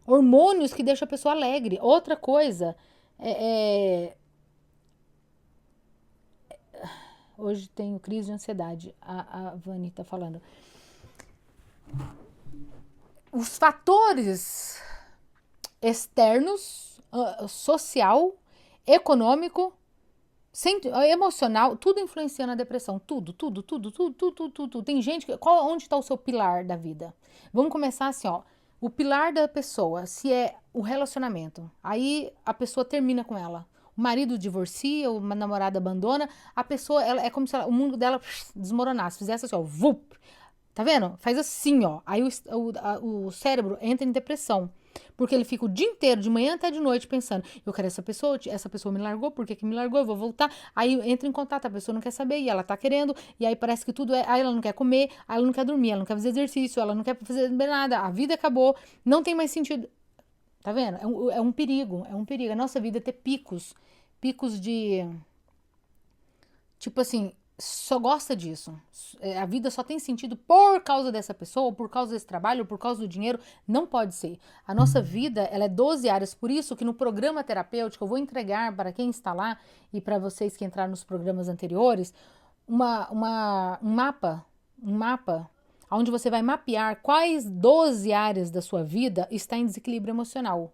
Hormônios que deixam a pessoa alegre. Outra coisa, hoje tenho crise de ansiedade, a Vani está falando. Os fatores externos, social, econômico, emocional, tudo influencia na depressão. Tudo. Tem gente que. Onde está o seu pilar da vida? Vamos começar assim, ó. O pilar da pessoa, se é o relacionamento, aí a pessoa termina com ela. O marido divorcia, uma namorada abandona, a pessoa, ela, é como se o mundo dela desmoronasse, fizesse assim, ó, vup. Tá vendo? Faz assim, ó. Aí o cérebro entra em depressão. Porque ele fica o dia inteiro, de manhã até de noite, pensando: eu quero essa pessoa me largou, por que me largou? Eu vou voltar. Aí entra em contato, a pessoa não quer saber, e ela tá querendo, e aí parece que tudo é. Aí ela não quer comer, aí ela não quer dormir, ela não quer fazer exercício, ela não quer fazer nada, a vida acabou, não tem mais sentido. Tá vendo? É um perigo, é um perigo. A nossa vida é ter picos de. Tipo assim, só gosta disso. A vida só tem sentido por causa dessa pessoa, por causa desse trabalho, por causa do dinheiro. Não pode ser. A nossa vida, ela é 12 áreas. Por isso que no programa terapêutico, eu vou entregar para quem está lá e para vocês que entraram nos programas anteriores, um mapa onde você vai mapear quais 12 áreas da sua vida está em desequilíbrio emocional.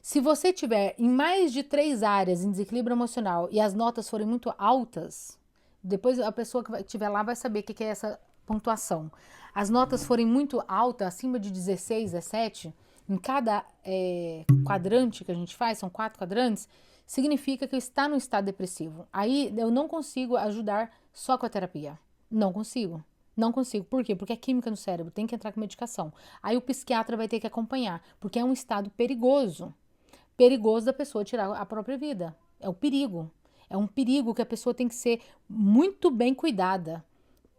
Se você tiver em mais de 3 áreas em desequilíbrio emocional e as notas forem muito altas, depois a pessoa que estiver lá vai saber o que é essa pontuação. As notas forem muito altas, acima de 16, 17, em cada quadrante que a gente faz, são 4 quadrantes, significa que está no estado depressivo. Aí eu não consigo ajudar só com a terapia. Não consigo. Não consigo. Por quê? Porque é química no cérebro, tem que entrar com medicação. Aí o psiquiatra vai ter que acompanhar, porque é um estado perigoso. Perigoso da pessoa tirar a própria vida. É o perigo. É um perigo que a pessoa tem que ser muito bem cuidada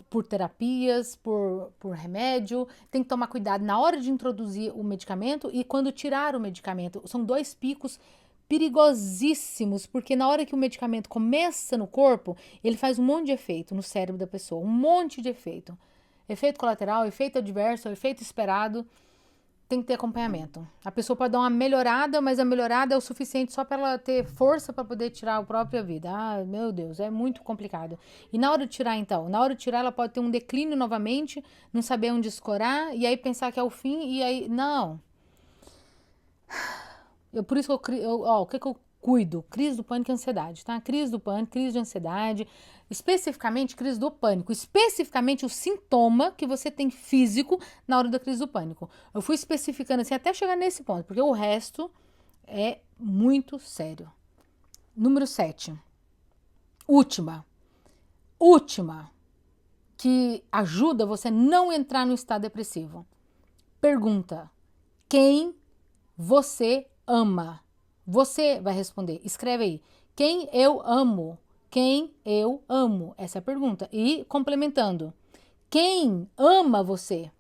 por terapias, por remédio. Tem que tomar cuidado na hora de introduzir o medicamento e quando tirar o medicamento. São 2 picos perigosíssimos, porque na hora que o medicamento começa no corpo, ele faz um monte de efeito no cérebro da pessoa. Um monte de efeito. Efeito colateral, efeito adverso, efeito esperado. Tem que ter acompanhamento. A pessoa pode dar uma melhorada, mas a melhorada é o suficiente só para ela ter força para poder tirar a própria vida. Ah, meu Deus, é muito complicado. E na hora de tirar, então? Na hora de tirar, ela pode ter um declínio novamente, não saber onde escorar, e aí pensar que é o fim, e aí. Não. Por isso que o que eu cuido? Crise do pânico e ansiedade, tá? Crise do pânico, crise de ansiedade, especificamente crise do pânico, especificamente o sintoma que você tem físico na hora da crise do pânico. Eu fui especificando assim até chegar nesse ponto, porque o resto é muito sério. Número 7. Última, que ajuda você a não entrar no estado depressivo. Pergunta: quem você ama? Você vai responder. Escreve aí. Quem eu amo? Quem eu amo? Essa é a pergunta. E complementando. Quem ama você?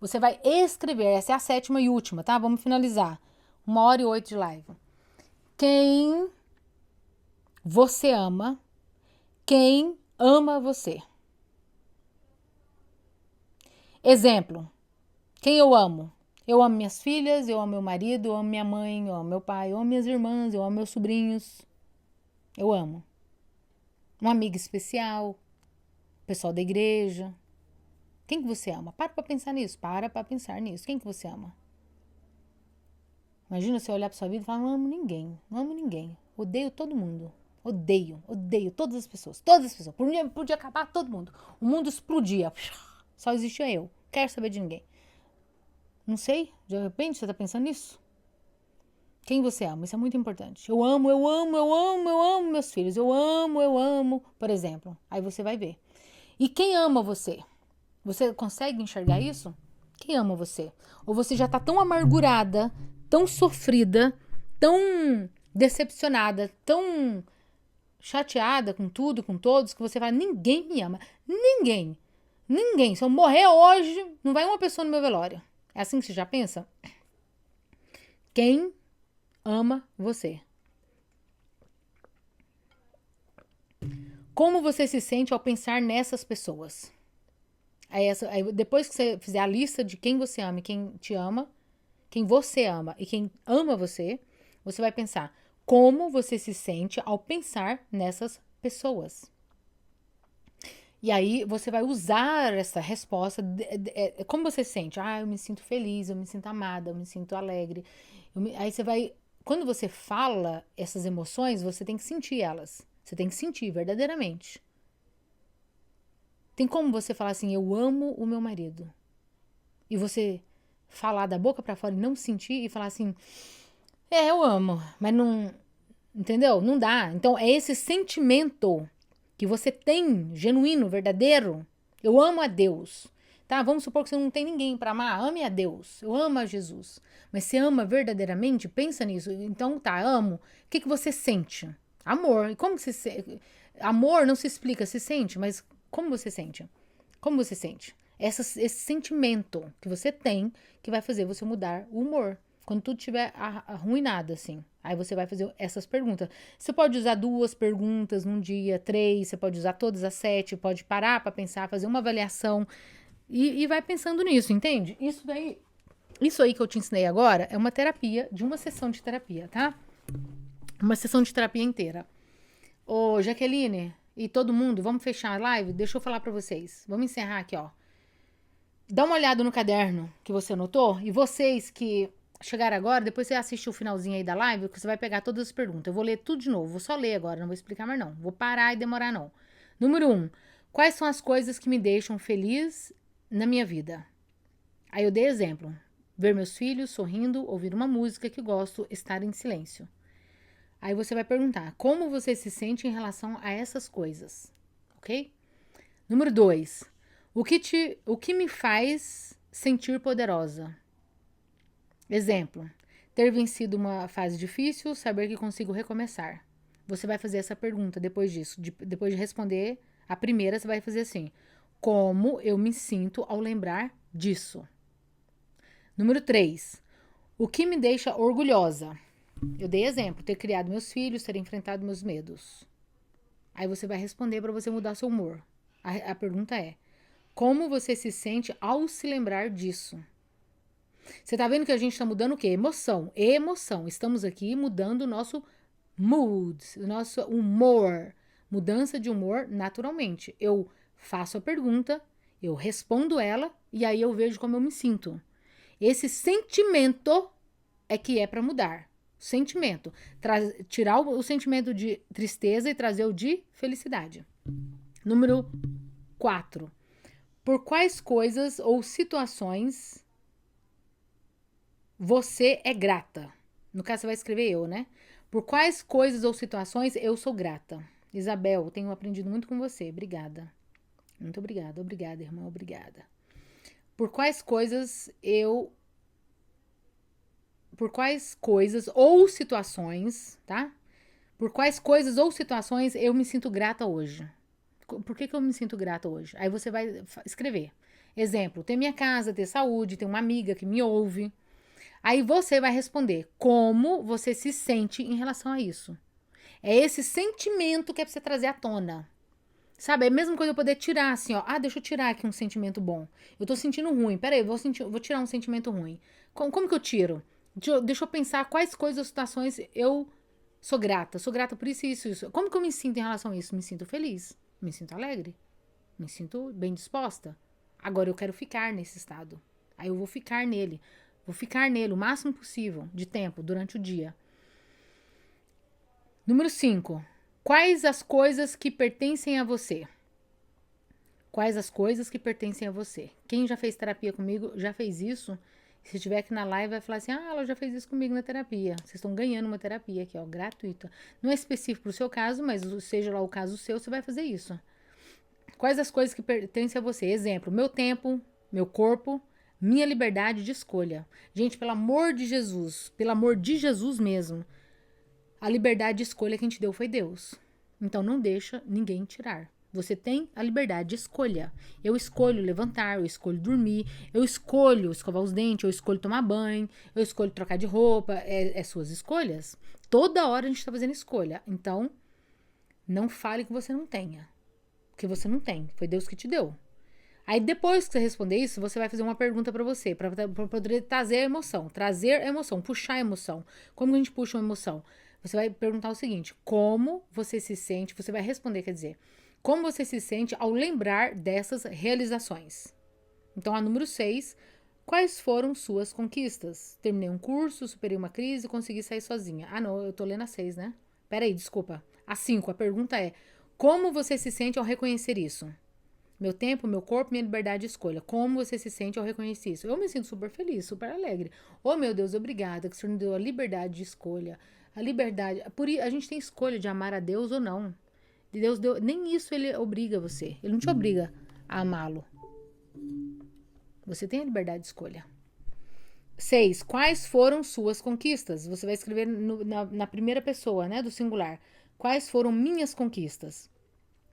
Você vai escrever. Essa é a 7ª e última, tá? Vamos finalizar. 1h08 de live. Quem você ama? Quem ama você? Exemplo. Quem eu amo? Eu amo minhas filhas, eu amo meu marido, eu amo minha mãe, eu amo meu pai, eu amo minhas irmãs, eu amo meus sobrinhos. Eu amo. Um amigo especial, pessoal da igreja. Quem que você ama? Para pra pensar nisso. Para pra pensar nisso. Quem que você ama? Imagina você olhar pra sua vida e falar, não amo ninguém. Não amo ninguém. Odeio todo mundo. Odeio todas as pessoas. Todas as pessoas. Podia acabar todo mundo. O mundo explodia. Só existia eu. Quero saber de ninguém. Não sei. De repente você tá pensando nisso? Quem você ama? Isso é muito importante. Eu amo meus filhos. Eu amo, por exemplo. Aí você vai ver. E quem ama você? Você consegue enxergar isso? Quem ama você? Ou você já tá tão amargurada, tão sofrida, tão decepcionada, tão chateada com tudo, com todos, que você fala, ninguém me ama. Ninguém. Ninguém. Se eu morrer hoje, não vai uma pessoa no meu velório. É assim que você já pensa? Quem ama você? Como você se sente ao pensar nessas pessoas? Aí depois que você fizer a lista de quem você ama e quem te ama, quem você ama e quem ama você, você vai pensar como você se sente ao pensar nessas pessoas. E aí você vai usar essa resposta. Como você se sente? Ah, eu me sinto feliz, eu me sinto amada, eu me sinto alegre. Aí você vai. Quando você fala essas emoções, você tem que sentir elas. Você tem que sentir verdadeiramente. Tem como você falar assim, eu amo o meu marido. E você falar da boca pra fora e não sentir e falar assim, eu amo, mas não, entendeu? Não dá. Então é esse sentimento que você tem, genuíno, verdadeiro. Eu amo a Deus. Tá? Vamos supor que você não tem ninguém pra amar. Ame a Deus. Eu amo a Jesus. Mas você ama verdadeiramente? Pensa nisso. Então tá, amo. O que você sente? Amor. E como que você sente? Amor não se explica, se sente, mas como você sente? Como você sente? Esse sentimento que você tem que vai fazer você mudar o humor. Quando tudo estiver arruinado, assim. Aí você vai fazer essas perguntas. Você pode usar 2 perguntas num dia, 3, você pode usar todas as 7, pode parar para pensar, fazer uma avaliação e vai pensando nisso, entende? Isso aí que eu te ensinei agora é uma terapia, de uma sessão de terapia, tá? Uma sessão de terapia inteira. Ô, Jaqueline e todo mundo, vamos fechar a live? Deixa eu falar para vocês. Vamos encerrar aqui, ó. Dá uma olhada no caderno que você anotou e vocês que chegaram agora, depois você assiste o finalzinho aí da live, que você vai pegar todas as perguntas. Eu vou ler tudo de novo, vou só ler agora, não vou explicar mais não. Vou parar e demorar não. Número 1. Quais são as coisas que me deixam feliz na minha vida? Aí eu dei exemplo. Ver meus filhos sorrindo, ouvir uma música que gosto, estar em silêncio. Aí você vai perguntar, como você se sente em relação a essas coisas? Ok? Número 2. O que me faz sentir poderosa? Exemplo, ter vencido uma fase difícil, saber que consigo recomeçar. Você vai fazer essa pergunta depois disso. Depois de responder a primeira, você vai fazer assim: como eu me sinto ao lembrar disso? Número 3. O que me deixa orgulhosa? Eu dei exemplo, ter criado meus filhos, ter enfrentado meus medos. Aí você vai responder para você mudar seu humor. A pergunta é: como você se sente ao se lembrar disso? Você tá vendo que a gente tá mudando o quê? Emoção. Emoção. Estamos aqui mudando o nosso mood, o nosso humor. Mudança de humor naturalmente. Eu faço a pergunta, eu respondo ela e aí eu vejo como eu me sinto. Esse sentimento é que é para mudar. Sentimento. Tirar o sentimento de tristeza e trazer o de felicidade. Número 4. Por quais coisas ou situações você é grata? No caso, você vai escrever eu, né? Por quais coisas ou situações eu sou grata? Isabel, tenho aprendido muito com você. Obrigada. Muito obrigada. Obrigada, irmã. Obrigada. Por quais coisas ou situações, tá? Por quais coisas ou situações eu me sinto grata hoje? Por que eu me sinto grata hoje? Aí você vai escrever. Exemplo, ter minha casa, ter saúde, ter uma amiga que me ouve. Aí você vai responder como você se sente em relação a isso. É esse sentimento que é pra você trazer à tona. Sabe, é a mesma coisa eu poder tirar assim, ó. Ah, deixa eu tirar aqui um sentimento bom. Eu tô sentindo ruim. Peraí, vou tirar um sentimento ruim. Como que eu tiro? Deixa eu pensar quais coisas ou situações eu sou grata. Sou grata por isso, isso, isso. Como que eu me sinto em relação a isso? Me sinto feliz. Me sinto alegre. Me sinto bem disposta. Agora eu quero ficar nesse estado. Aí eu vou ficar nele. Vou ficar nele o máximo possível de tempo durante o dia. Número 5. Quais as coisas que pertencem a você? Quais as coisas que pertencem a você? Quem já fez terapia comigo já fez isso. Se estiver aqui na live, vai falar assim: ah, ela já fez isso comigo na terapia. Vocês estão ganhando uma terapia aqui, ó, gratuita. Não é específico pro seu caso, mas seja lá o caso seu, você vai fazer isso. Quais as coisas que pertencem a você? Exemplo: meu tempo, meu corpo, minha liberdade de escolha. Gente, pelo amor de Jesus mesmo, a liberdade de escolha que a gente deu foi Deus. Então não deixa ninguém tirar. Você tem a liberdade de escolha. Eu escolho levantar, eu escolho dormir, eu escolho escovar os dentes, eu escolho tomar banho, eu escolho trocar de roupa. É suas escolhas. Toda hora a gente está fazendo escolha. Então, não fale que você não tenha. Porque você não tem. Foi Deus que te deu. Aí depois que você responder isso, você vai fazer uma pergunta para você, para poder trazer a emoção, puxar a emoção. Como a gente puxa uma emoção? Você vai perguntar o seguinte: como você se sente? Você vai responder, quer dizer, como você se sente ao lembrar dessas realizações? Então, a número 6, quais foram suas conquistas? Terminei um curso, superei uma crise, consegui sair sozinha. Ah, não, eu tô lendo a 6, né? Peraí, desculpa. A 5, a pergunta é: como você se sente ao reconhecer isso? Meu tempo, meu corpo, minha liberdade de escolha. Como você se sente ao reconhecer isso? Eu me sinto super feliz, super alegre. Oh, meu Deus, obrigada que o Senhor me deu a liberdade de escolha. A liberdade. A gente tem escolha de amar a Deus ou não. Deus deu, nem isso ele obriga você. Ele não te obriga a amá-lo. Você tem a liberdade de escolha. 6. Quais foram suas conquistas? Você vai escrever na primeira pessoa, né, do singular. Quais foram minhas conquistas?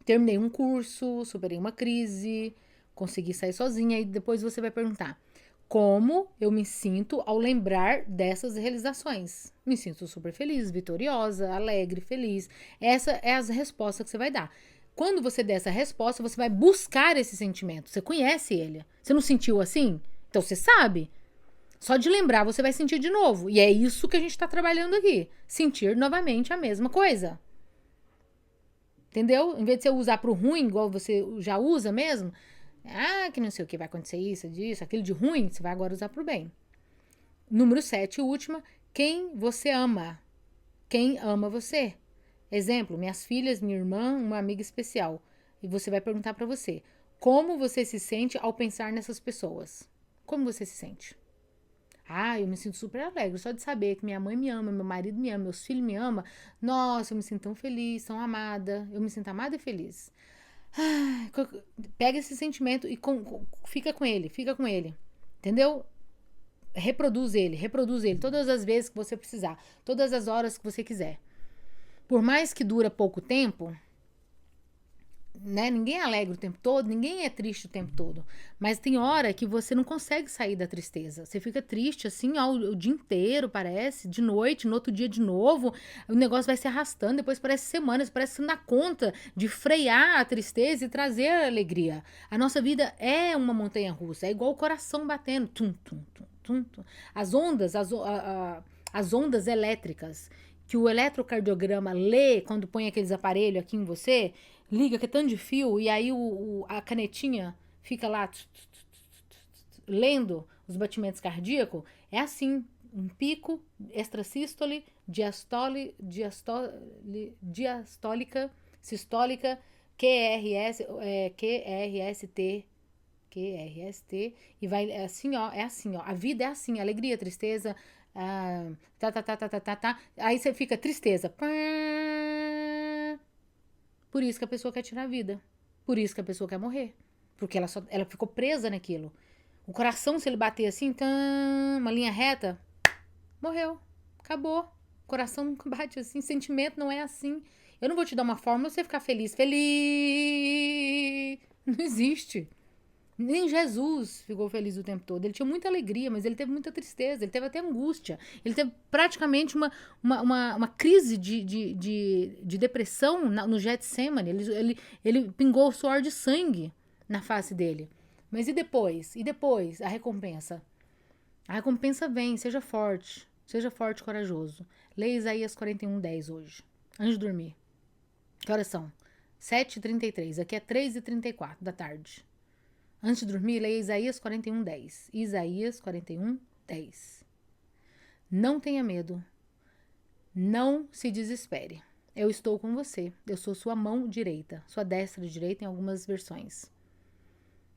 Terminei um curso, superei uma crise, consegui sair sozinha. E depois você vai perguntar: como eu me sinto ao lembrar dessas realizações? Me sinto super feliz, vitoriosa, alegre, feliz. Essa é a resposta que você vai dar. Quando você der essa resposta, você vai buscar esse sentimento. Você conhece ele. Você não sentiu assim? Então você sabe. Só de lembrar, você vai sentir de novo. E é isso que a gente está trabalhando aqui. Sentir novamente a mesma coisa. Entendeu? Em vez de você usar pro ruim, igual você já usa mesmo, que não sei o que vai acontecer isso, disso, aquilo de ruim, você vai agora usar pro bem. Número 7, última, quem você ama? Quem ama você? Exemplo, minhas filhas, minha irmã, uma amiga especial. E você vai perguntar pra você: como você se sente ao pensar nessas pessoas? Como você se sente? Eu me sinto super alegre só de saber que minha mãe me ama, meu marido me ama, meus filhos me amam. Nossa, eu me sinto tão feliz, tão amada. Eu me sinto amada e feliz. Pega esse sentimento e fica com ele, entendeu? Reproduz ele todas as vezes que você precisar, todas as horas que você quiser. Por mais que dura pouco tempo, né? Ninguém é alegre o tempo todo, ninguém é triste o tempo todo. Mas tem hora que você não consegue sair da tristeza. Você fica triste assim o dia inteiro, parece, de noite, no outro dia de novo. O negócio vai se arrastando, depois parece semanas, parece que você não dá conta de frear a tristeza e trazer a alegria. A nossa vida é uma montanha russa, é igual o coração batendo. Tum, tum, tum, tum, tum. As ondas elétricas que o eletrocardiograma lê quando põe aqueles aparelhos aqui em você, liga que é tanto de fio, e aí a canetinha fica lá lendo os batimentos cardíacos, é assim, um pico, extrasístole, diastólica, sistólica, QRST, e vai é assim, ó, a vida é assim, alegria, tristeza, aí você fica tristeza, por isso que a pessoa quer tirar a vida. Por isso que a pessoa quer morrer. Porque ela ficou presa naquilo. O coração, se ele bater assim, uma linha reta, morreu. Acabou. O coração nunca bate assim. Sentimento não é assim. Eu não vou te dar uma fórmula pra você ficar feliz. Feliz! Não existe. Nem Jesus ficou feliz o tempo todo. Ele tinha muita alegria, mas ele teve muita tristeza, ele teve até angústia. Ele teve praticamente uma crise de depressão no Getsemane. Ele pingou o suor de sangue na face dele. Mas e depois? E depois? A recompensa. A recompensa vem, seja forte. Seja forte e corajoso. Leia Isaías 41:10 hoje. Antes de dormir. Que horas são? 7h33. Aqui é 3h34 da tarde. Antes de dormir, leia Isaías 41:10. Isaías 41:10. Não tenha medo. Não se desespere. Eu estou com você. Eu sou sua mão direita. Sua destra e direita em algumas versões.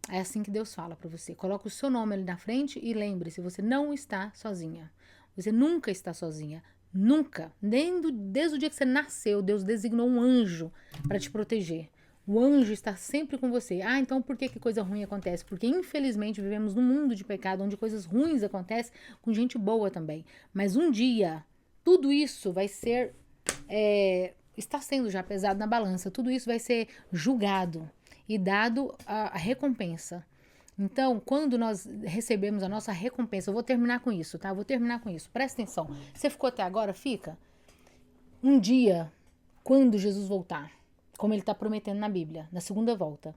É assim que Deus fala para você. Coloca o seu nome ali na frente e lembre-se, você não está sozinha. Você nunca está sozinha. Nunca. Desde o dia que você nasceu, Deus designou um anjo para te proteger. O anjo está sempre com você. Ah, então por que coisa ruim acontece? Porque infelizmente vivemos num mundo de pecado onde coisas ruins acontecem com gente boa também. Mas um dia, tudo isso vai ser... está sendo já pesado na balança. Tudo isso vai ser julgado e dado a recompensa. Então, quando nós recebemos a nossa recompensa, eu vou terminar com isso, tá? Eu vou terminar com isso. Presta atenção. Você ficou até agora? Fica. Um dia, quando Jesus voltar, como ele está prometendo na Bíblia, na segunda volta,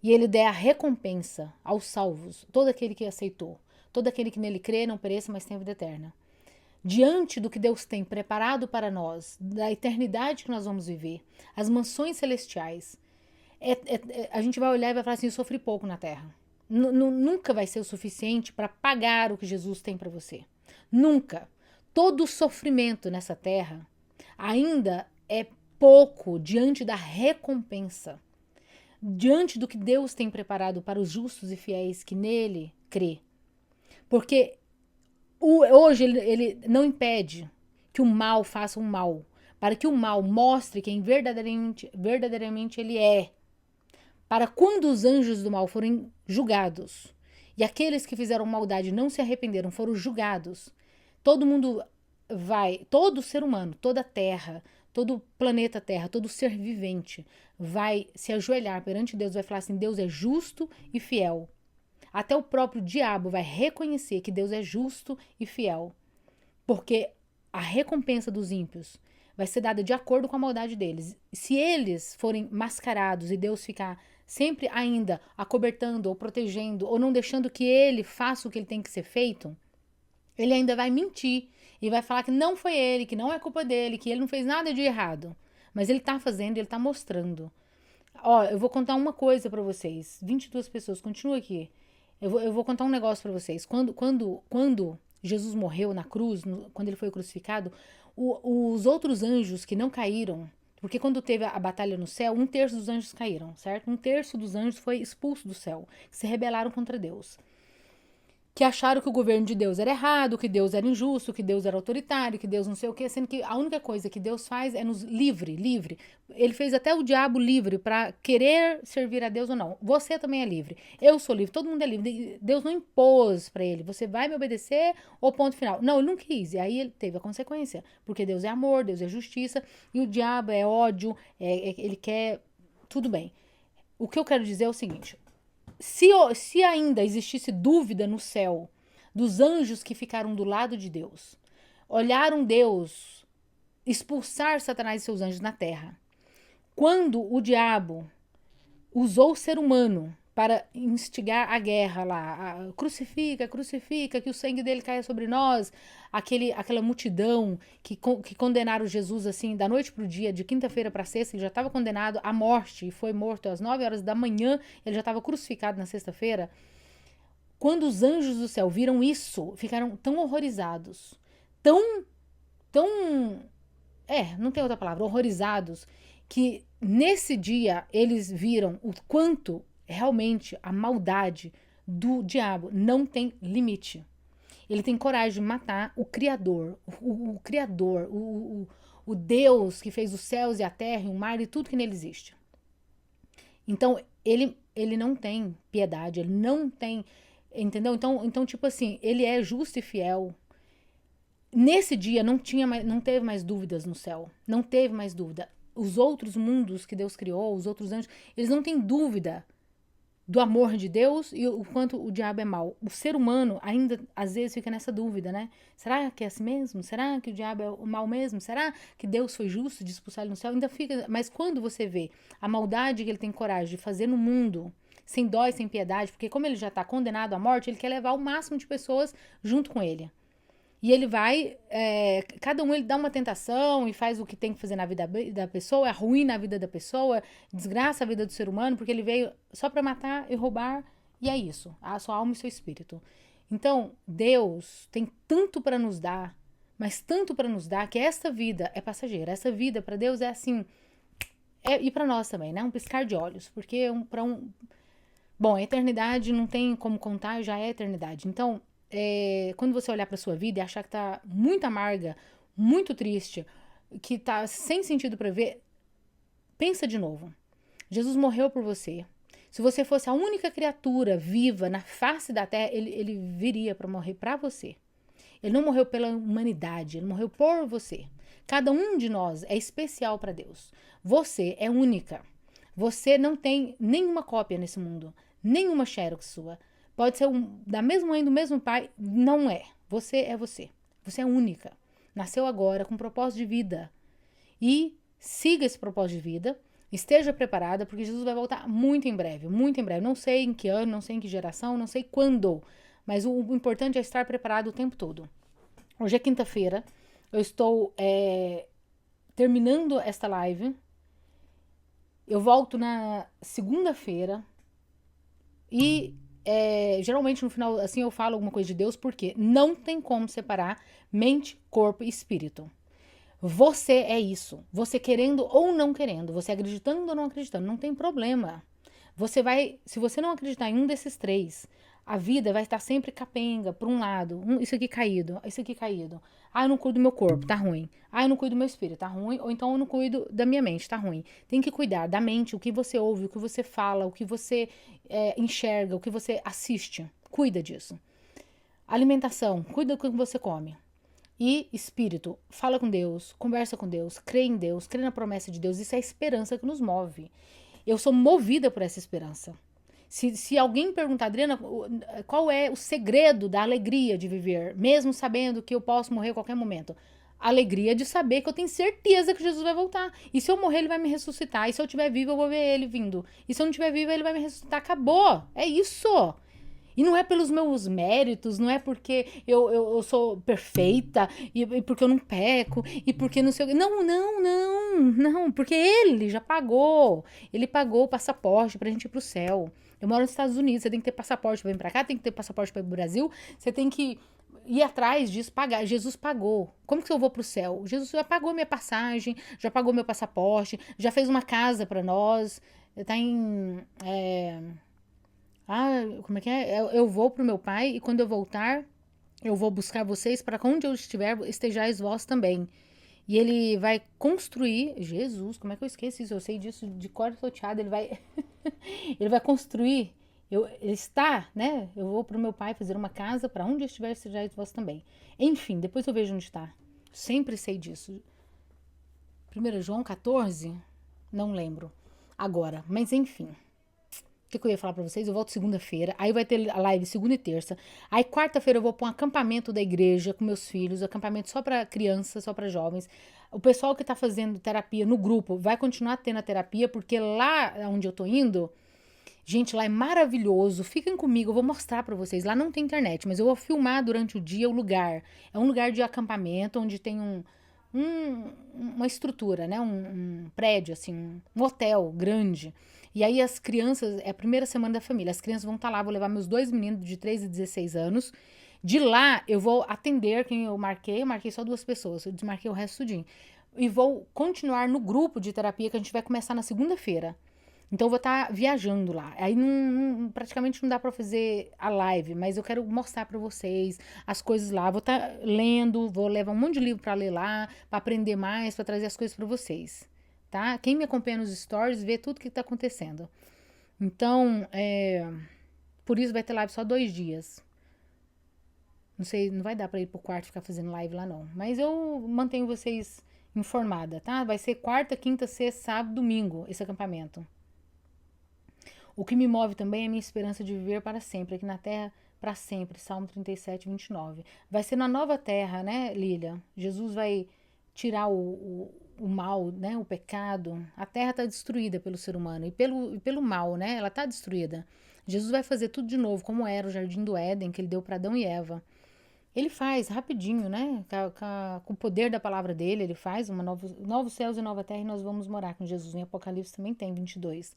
e ele der a recompensa aos salvos, todo aquele que aceitou, todo aquele que nele crê, não pereça, mas tenha vida eterna. Diante do que Deus tem preparado para nós, da eternidade que nós vamos viver, as mansões celestiais, a gente vai olhar e vai falar assim, eu sofri pouco na terra. Nunca vai ser o suficiente para pagar o que Jesus tem para você. Nunca. Todo o sofrimento nessa terra ainda é pouco diante da recompensa. Diante do que Deus tem preparado para os justos e fiéis que nele crê. Porque hoje ele não impede que o mal faça um mal. Para que o mal mostre quem verdadeiramente ele é. Para quando os anjos do mal forem julgados e aqueles que fizeram maldade não se arrependeram foram julgados, todo mundo todo ser humano, toda a terra, todo o planeta Terra, todo ser vivente vai se ajoelhar perante Deus, vai falar assim, Deus é justo e fiel. Até o próprio diabo vai reconhecer que Deus é justo e fiel, porque a recompensa dos ímpios vai ser dada de acordo com a maldade deles. Se eles forem mascarados e Deus ficar sempre ainda acobertando ou protegendo ou não deixando que ele faça o que ele tem que ser feito, ele ainda vai mentir e vai falar que não foi ele, que não é culpa dele, que ele não fez nada de errado. Mas ele tá fazendo, ele tá mostrando. Ó, eu vou contar uma coisa pra vocês. 22 pessoas, continua aqui. Eu vou contar um negócio pra vocês. Quando Jesus morreu na cruz, quando ele foi crucificado, os outros anjos que não caíram, porque quando teve a batalha no céu, 1/3 dos anjos caíram, certo? 1/3 dos anjos foi expulso do céu, que se rebelaram contra Deus. Que acharam que o governo de Deus era errado, que Deus era injusto, que Deus era autoritário, que Deus não sei o quê, sendo que a única coisa que Deus faz é nos livre. Ele fez até o diabo livre para querer servir a Deus ou não. Você também é livre. Eu sou livre, todo mundo é livre. Deus não impôs para ele, você vai me obedecer ou ponto final. Não, ele não quis, e aí ele teve a consequência, porque Deus é amor, Deus é justiça, e o diabo é ódio, ele quer... Tudo bem. O que eu quero dizer é o seguinte... Se ainda existisse dúvida no céu dos anjos que ficaram do lado de Deus, olharam Deus expulsar Satanás e seus anjos na terra, quando o diabo usou o ser humano para instigar a guerra lá, crucifica, que o sangue dele caia sobre nós, aquela multidão que condenaram Jesus assim, da noite pro dia, de quinta-feira para sexta, ele já estava condenado à morte e foi morto às 9 horas da manhã, ele já estava crucificado na sexta-feira. Quando os anjos do céu viram isso, ficaram tão horrorizados, não tem outra palavra, horrorizados, que nesse dia eles viram o quanto realmente a maldade do diabo não tem limite. Ele tem coragem de matar o Criador, o Criador, o Deus que fez os céus e a terra e o mar e tudo que nele existe. Então, ele não tem piedade, ele não tem... Entendeu? Então, tipo assim, ele é justo e fiel. Nesse dia não teve mais dúvidas no céu. Não teve mais dúvida. Os outros mundos que Deus criou, os outros anjos, eles não têm dúvida do amor de Deus e o quanto o diabo é mau. O ser humano ainda, às vezes, fica nessa dúvida, né? Será que é assim mesmo? Será que o diabo é o mal mesmo? Será que Deus foi justo de expulsar ele no céu? Ainda fica. Mas quando você vê a maldade que ele tem coragem de fazer no mundo, sem dó e sem piedade, porque como ele já está condenado à morte, ele quer levar o máximo de pessoas junto com ele. E ele vai, cada um ele dá uma tentação e faz o que tem que fazer na vida da pessoa, arruína a vida da pessoa, desgraça a vida do ser humano, porque ele veio só para matar e roubar, e é isso, a sua alma e seu espírito. Então, Deus tem tanto para nos dar, mas tanto para nos dar, que esta vida é passageira. Essa vida para Deus é assim, e para nós também, né? Um piscar de olhos, porque bom, a eternidade não tem como contar, já é eternidade. Então, quando você olhar para sua vida e achar que tá muito amarga, muito triste, que tá sem sentido para ver, pensa de novo. Jesus morreu por você. Se você fosse a única criatura viva na face da terra, ele viria para morrer para você. Ele não morreu pela humanidade, ele morreu por você. Cada um de nós é especial para Deus. Você é única. Você não tem nenhuma cópia nesse mundo, nenhuma xerox sua. Pode ser da mesma mãe, do mesmo pai, não é. Você é você. Você é única. Nasceu agora com um propósito de vida. E siga esse propósito de vida. Esteja preparada, porque Jesus vai voltar muito em breve. Muito em breve. Não sei em que ano, não sei em que geração, não sei quando. Mas o importante é estar preparado o tempo todo. Hoje é quinta-feira. Eu estou terminando esta live. Eu volto na segunda-feira. E geralmente no final, assim, eu falo alguma coisa de Deus, porque não tem como separar mente, corpo e espírito. Você é isso. Você querendo ou não querendo, você acreditando ou não acreditando, não tem problema. Se você não acreditar em um desses três, a vida vai estar sempre capenga, por um lado, isso aqui caído, isso aqui caído. Ah, eu não cuido do meu corpo, tá ruim. Ah, eu não cuido do meu espírito, tá ruim. Ou então eu não cuido da minha mente, tá ruim. Tem que cuidar da mente, o que você ouve, o que você fala, o que você enxerga, o que você assiste. Cuida disso. Alimentação, cuida do que você come. E espírito, fala com Deus, conversa com Deus, crê em Deus, crê na promessa de Deus. Isso é a esperança que nos move. Eu sou movida por essa esperança. Se alguém perguntar, Adriana, qual é o segredo da alegria de viver, mesmo sabendo que eu posso morrer a qualquer momento? A alegria de saber que eu tenho certeza que Jesus vai voltar. E se eu morrer, ele vai me ressuscitar. E se eu estiver vivo, eu vou ver ele vindo. E se eu não estiver vivo, ele vai me ressuscitar. Acabou. É isso. E não é pelos meus méritos, não é porque eu sou perfeita, e porque eu não peco, e porque não sei o quê. Não, não, não, não, porque ele já pagou. Ele pagou o passaporte pra gente ir pro céu. Eu moro nos Estados Unidos, você tem que ter passaporte pra vir pra cá, tem que ter passaporte pra ir pro Brasil, você tem que ir atrás disso, pagar. Jesus pagou. Como que eu vou pro céu? Jesus já pagou minha passagem, já pagou meu passaporte, já fez uma casa pra nós, tá em... como é que é? Eu vou pro meu pai e quando eu voltar, eu vou buscar vocês para onde eu estiver, estejais vós também. E ele vai construir. Jesus, como é que eu esqueci isso? Eu sei disso de cor salteado. Ele vai. Ele vai construir. Ele está, né? Eu vou pro meu pai fazer uma casa para onde eu estiver, estejais vós também. Enfim, depois eu vejo onde está. Sempre sei disso. 1 João 14? Não lembro agora, mas enfim. O que eu ia falar pra vocês? Eu volto segunda-feira, aí vai ter a live segunda e terça. Aí quarta-feira eu vou pra um acampamento da igreja com meus filhos, acampamento só pra crianças, só pra jovens. O pessoal que tá fazendo terapia no grupo vai continuar tendo a terapia, porque lá onde eu tô indo, gente, lá é maravilhoso. Fiquem comigo, eu vou mostrar pra vocês. Lá não tem internet, mas eu vou filmar durante o dia o lugar. É um lugar de acampamento onde tem uma estrutura, né? Um prédio, assim, um hotel grande. E aí as crianças, é a primeira semana da família, as crianças vão estar lá, vou levar meus dois meninos de 3 e 16 anos. De lá eu vou atender quem eu marquei só 2 pessoas, eu desmarquei o resto tudinho. E vou continuar no grupo de terapia que a gente vai começar na segunda-feira. Então eu vou estar viajando lá. Aí praticamente não dá pra fazer a live, mas eu quero mostrar pra vocês as coisas lá. Vou estar lendo, vou levar um monte de livro pra ler lá, pra aprender mais, pra trazer as coisas pra vocês, tá? Quem me acompanha nos stories vê tudo que tá acontecendo. Então, por isso vai ter live só 2 dias. Não sei, não vai dar pra ir pro quarto e ficar fazendo live lá não. Mas eu mantenho vocês informada, tá? Vai ser quarta, quinta, sexta, sábado, domingo esse acampamento. O que me move também é a minha esperança de viver para sempre, aqui na terra, para sempre. Salmo 37, 29. Vai ser na nova terra, né, Lília? Jesus vai tirar o mal, né, o pecado. A terra está destruída pelo ser humano e pelo mal, né? Ela está destruída. Jesus vai fazer tudo de novo, como era o jardim do Éden, que ele deu para Adão e Eva. Ele faz rapidinho, né? Com o poder da palavra dele, ele faz novos céus e nova terra e nós vamos morar com Jesus. Em Apocalipse também tem 22.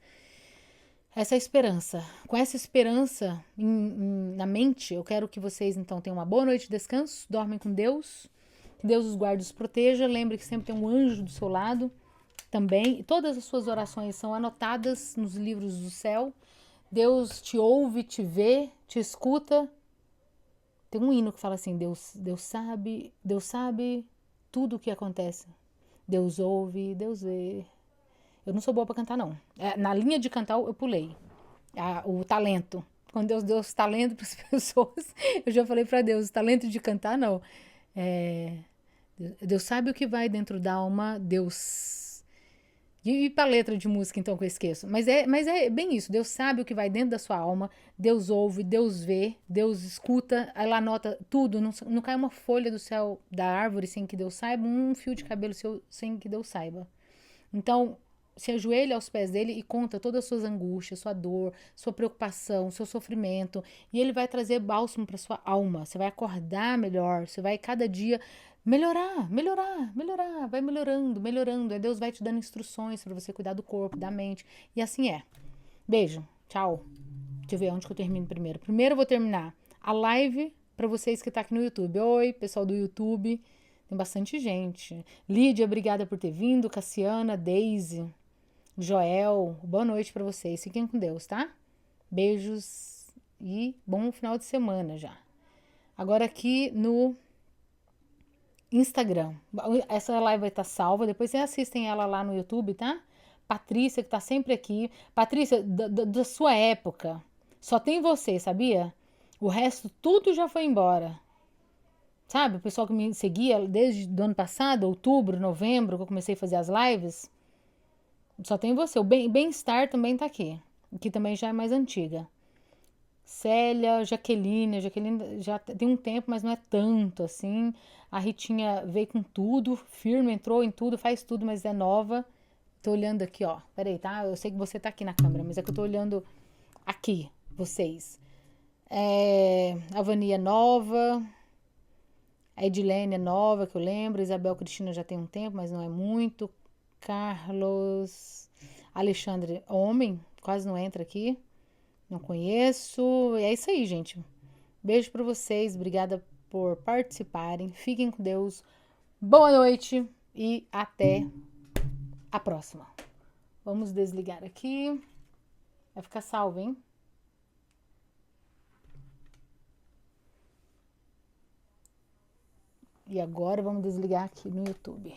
Essa é a esperança. Com essa esperança na mente, eu quero que vocês então tenham uma boa noite de descanso, dormem com Deus, que Deus os guarde e os proteja. Lembre que sempre tem um anjo do seu lado também. Todas as suas orações são anotadas nos livros do céu. Deus te ouve, te vê, te escuta. Tem um hino que fala assim: Deus sabe tudo o que acontece. Deus ouve, Deus vê. Eu não sou boa pra cantar, não. Na linha de cantar, eu pulei. O talento. Quando Deus deu os talentos para as pessoas, eu já falei para Deus: o talento de cantar, não. Deus sabe o que vai dentro da alma, Deus. E pra letra de música, então, que eu esqueço. Mas é bem isso. Deus sabe o que vai dentro da sua alma. Deus ouve, Deus vê, Deus escuta. Ela anota tudo. Não cai uma folha do céu da árvore sem que Deus saiba. Um fio de cabelo seu sem que Deus saiba. Então, se ajoelha aos pés dele e conta todas as suas angústias, sua dor, sua preocupação, seu sofrimento. E ele vai trazer bálsamo para sua alma. Você vai acordar melhor. Você vai cada dia melhorar. Vai melhorando. Aí Deus vai te dando instruções para você cuidar do corpo, da mente. E assim é. Beijo. Tchau. Deixa eu ver onde que eu termino primeiro. Primeiro eu vou terminar a live para vocês que tá aqui no YouTube. Oi, pessoal do YouTube. Tem bastante gente. Lídia, obrigada por ter vindo. Cassiana, Daisy, Joel. Boa noite para vocês. Fiquem com Deus, tá? Beijos e bom final de semana já. Agora aqui no Instagram. Essa live vai estar salva. Depois vocês assistem ela lá no YouTube, tá? Patrícia, que tá sempre aqui. Patrícia, da sua época, só tem você, sabia? O resto, tudo já foi embora. Sabe? O pessoal que me seguia desde o ano passado, outubro, novembro, que eu comecei a fazer as lives. Só tem você. O Bem-Estar também tá aqui. Que também já é mais antiga. Célia, Jaqueline já tem um tempo, mas não é tanto assim. A Ritinha veio com tudo, firme, entrou em tudo, faz tudo, mas é nova. Tô olhando aqui, ó. Peraí, tá? Eu sei que você tá aqui na câmera, mas é que eu tô olhando aqui, vocês. A Vania é nova. A Edilene é nova, que eu lembro. Isabel Cristina já tem um tempo, mas não é muito. Carlos. Alexandre, homem, quase não entra aqui. Não conheço. É isso aí, gente. Beijo pra vocês. Obrigada por participarem. Fiquem com Deus. Boa noite e até a próxima. Vamos desligar aqui. Vai ficar salvo, hein? E agora vamos desligar aqui no YouTube.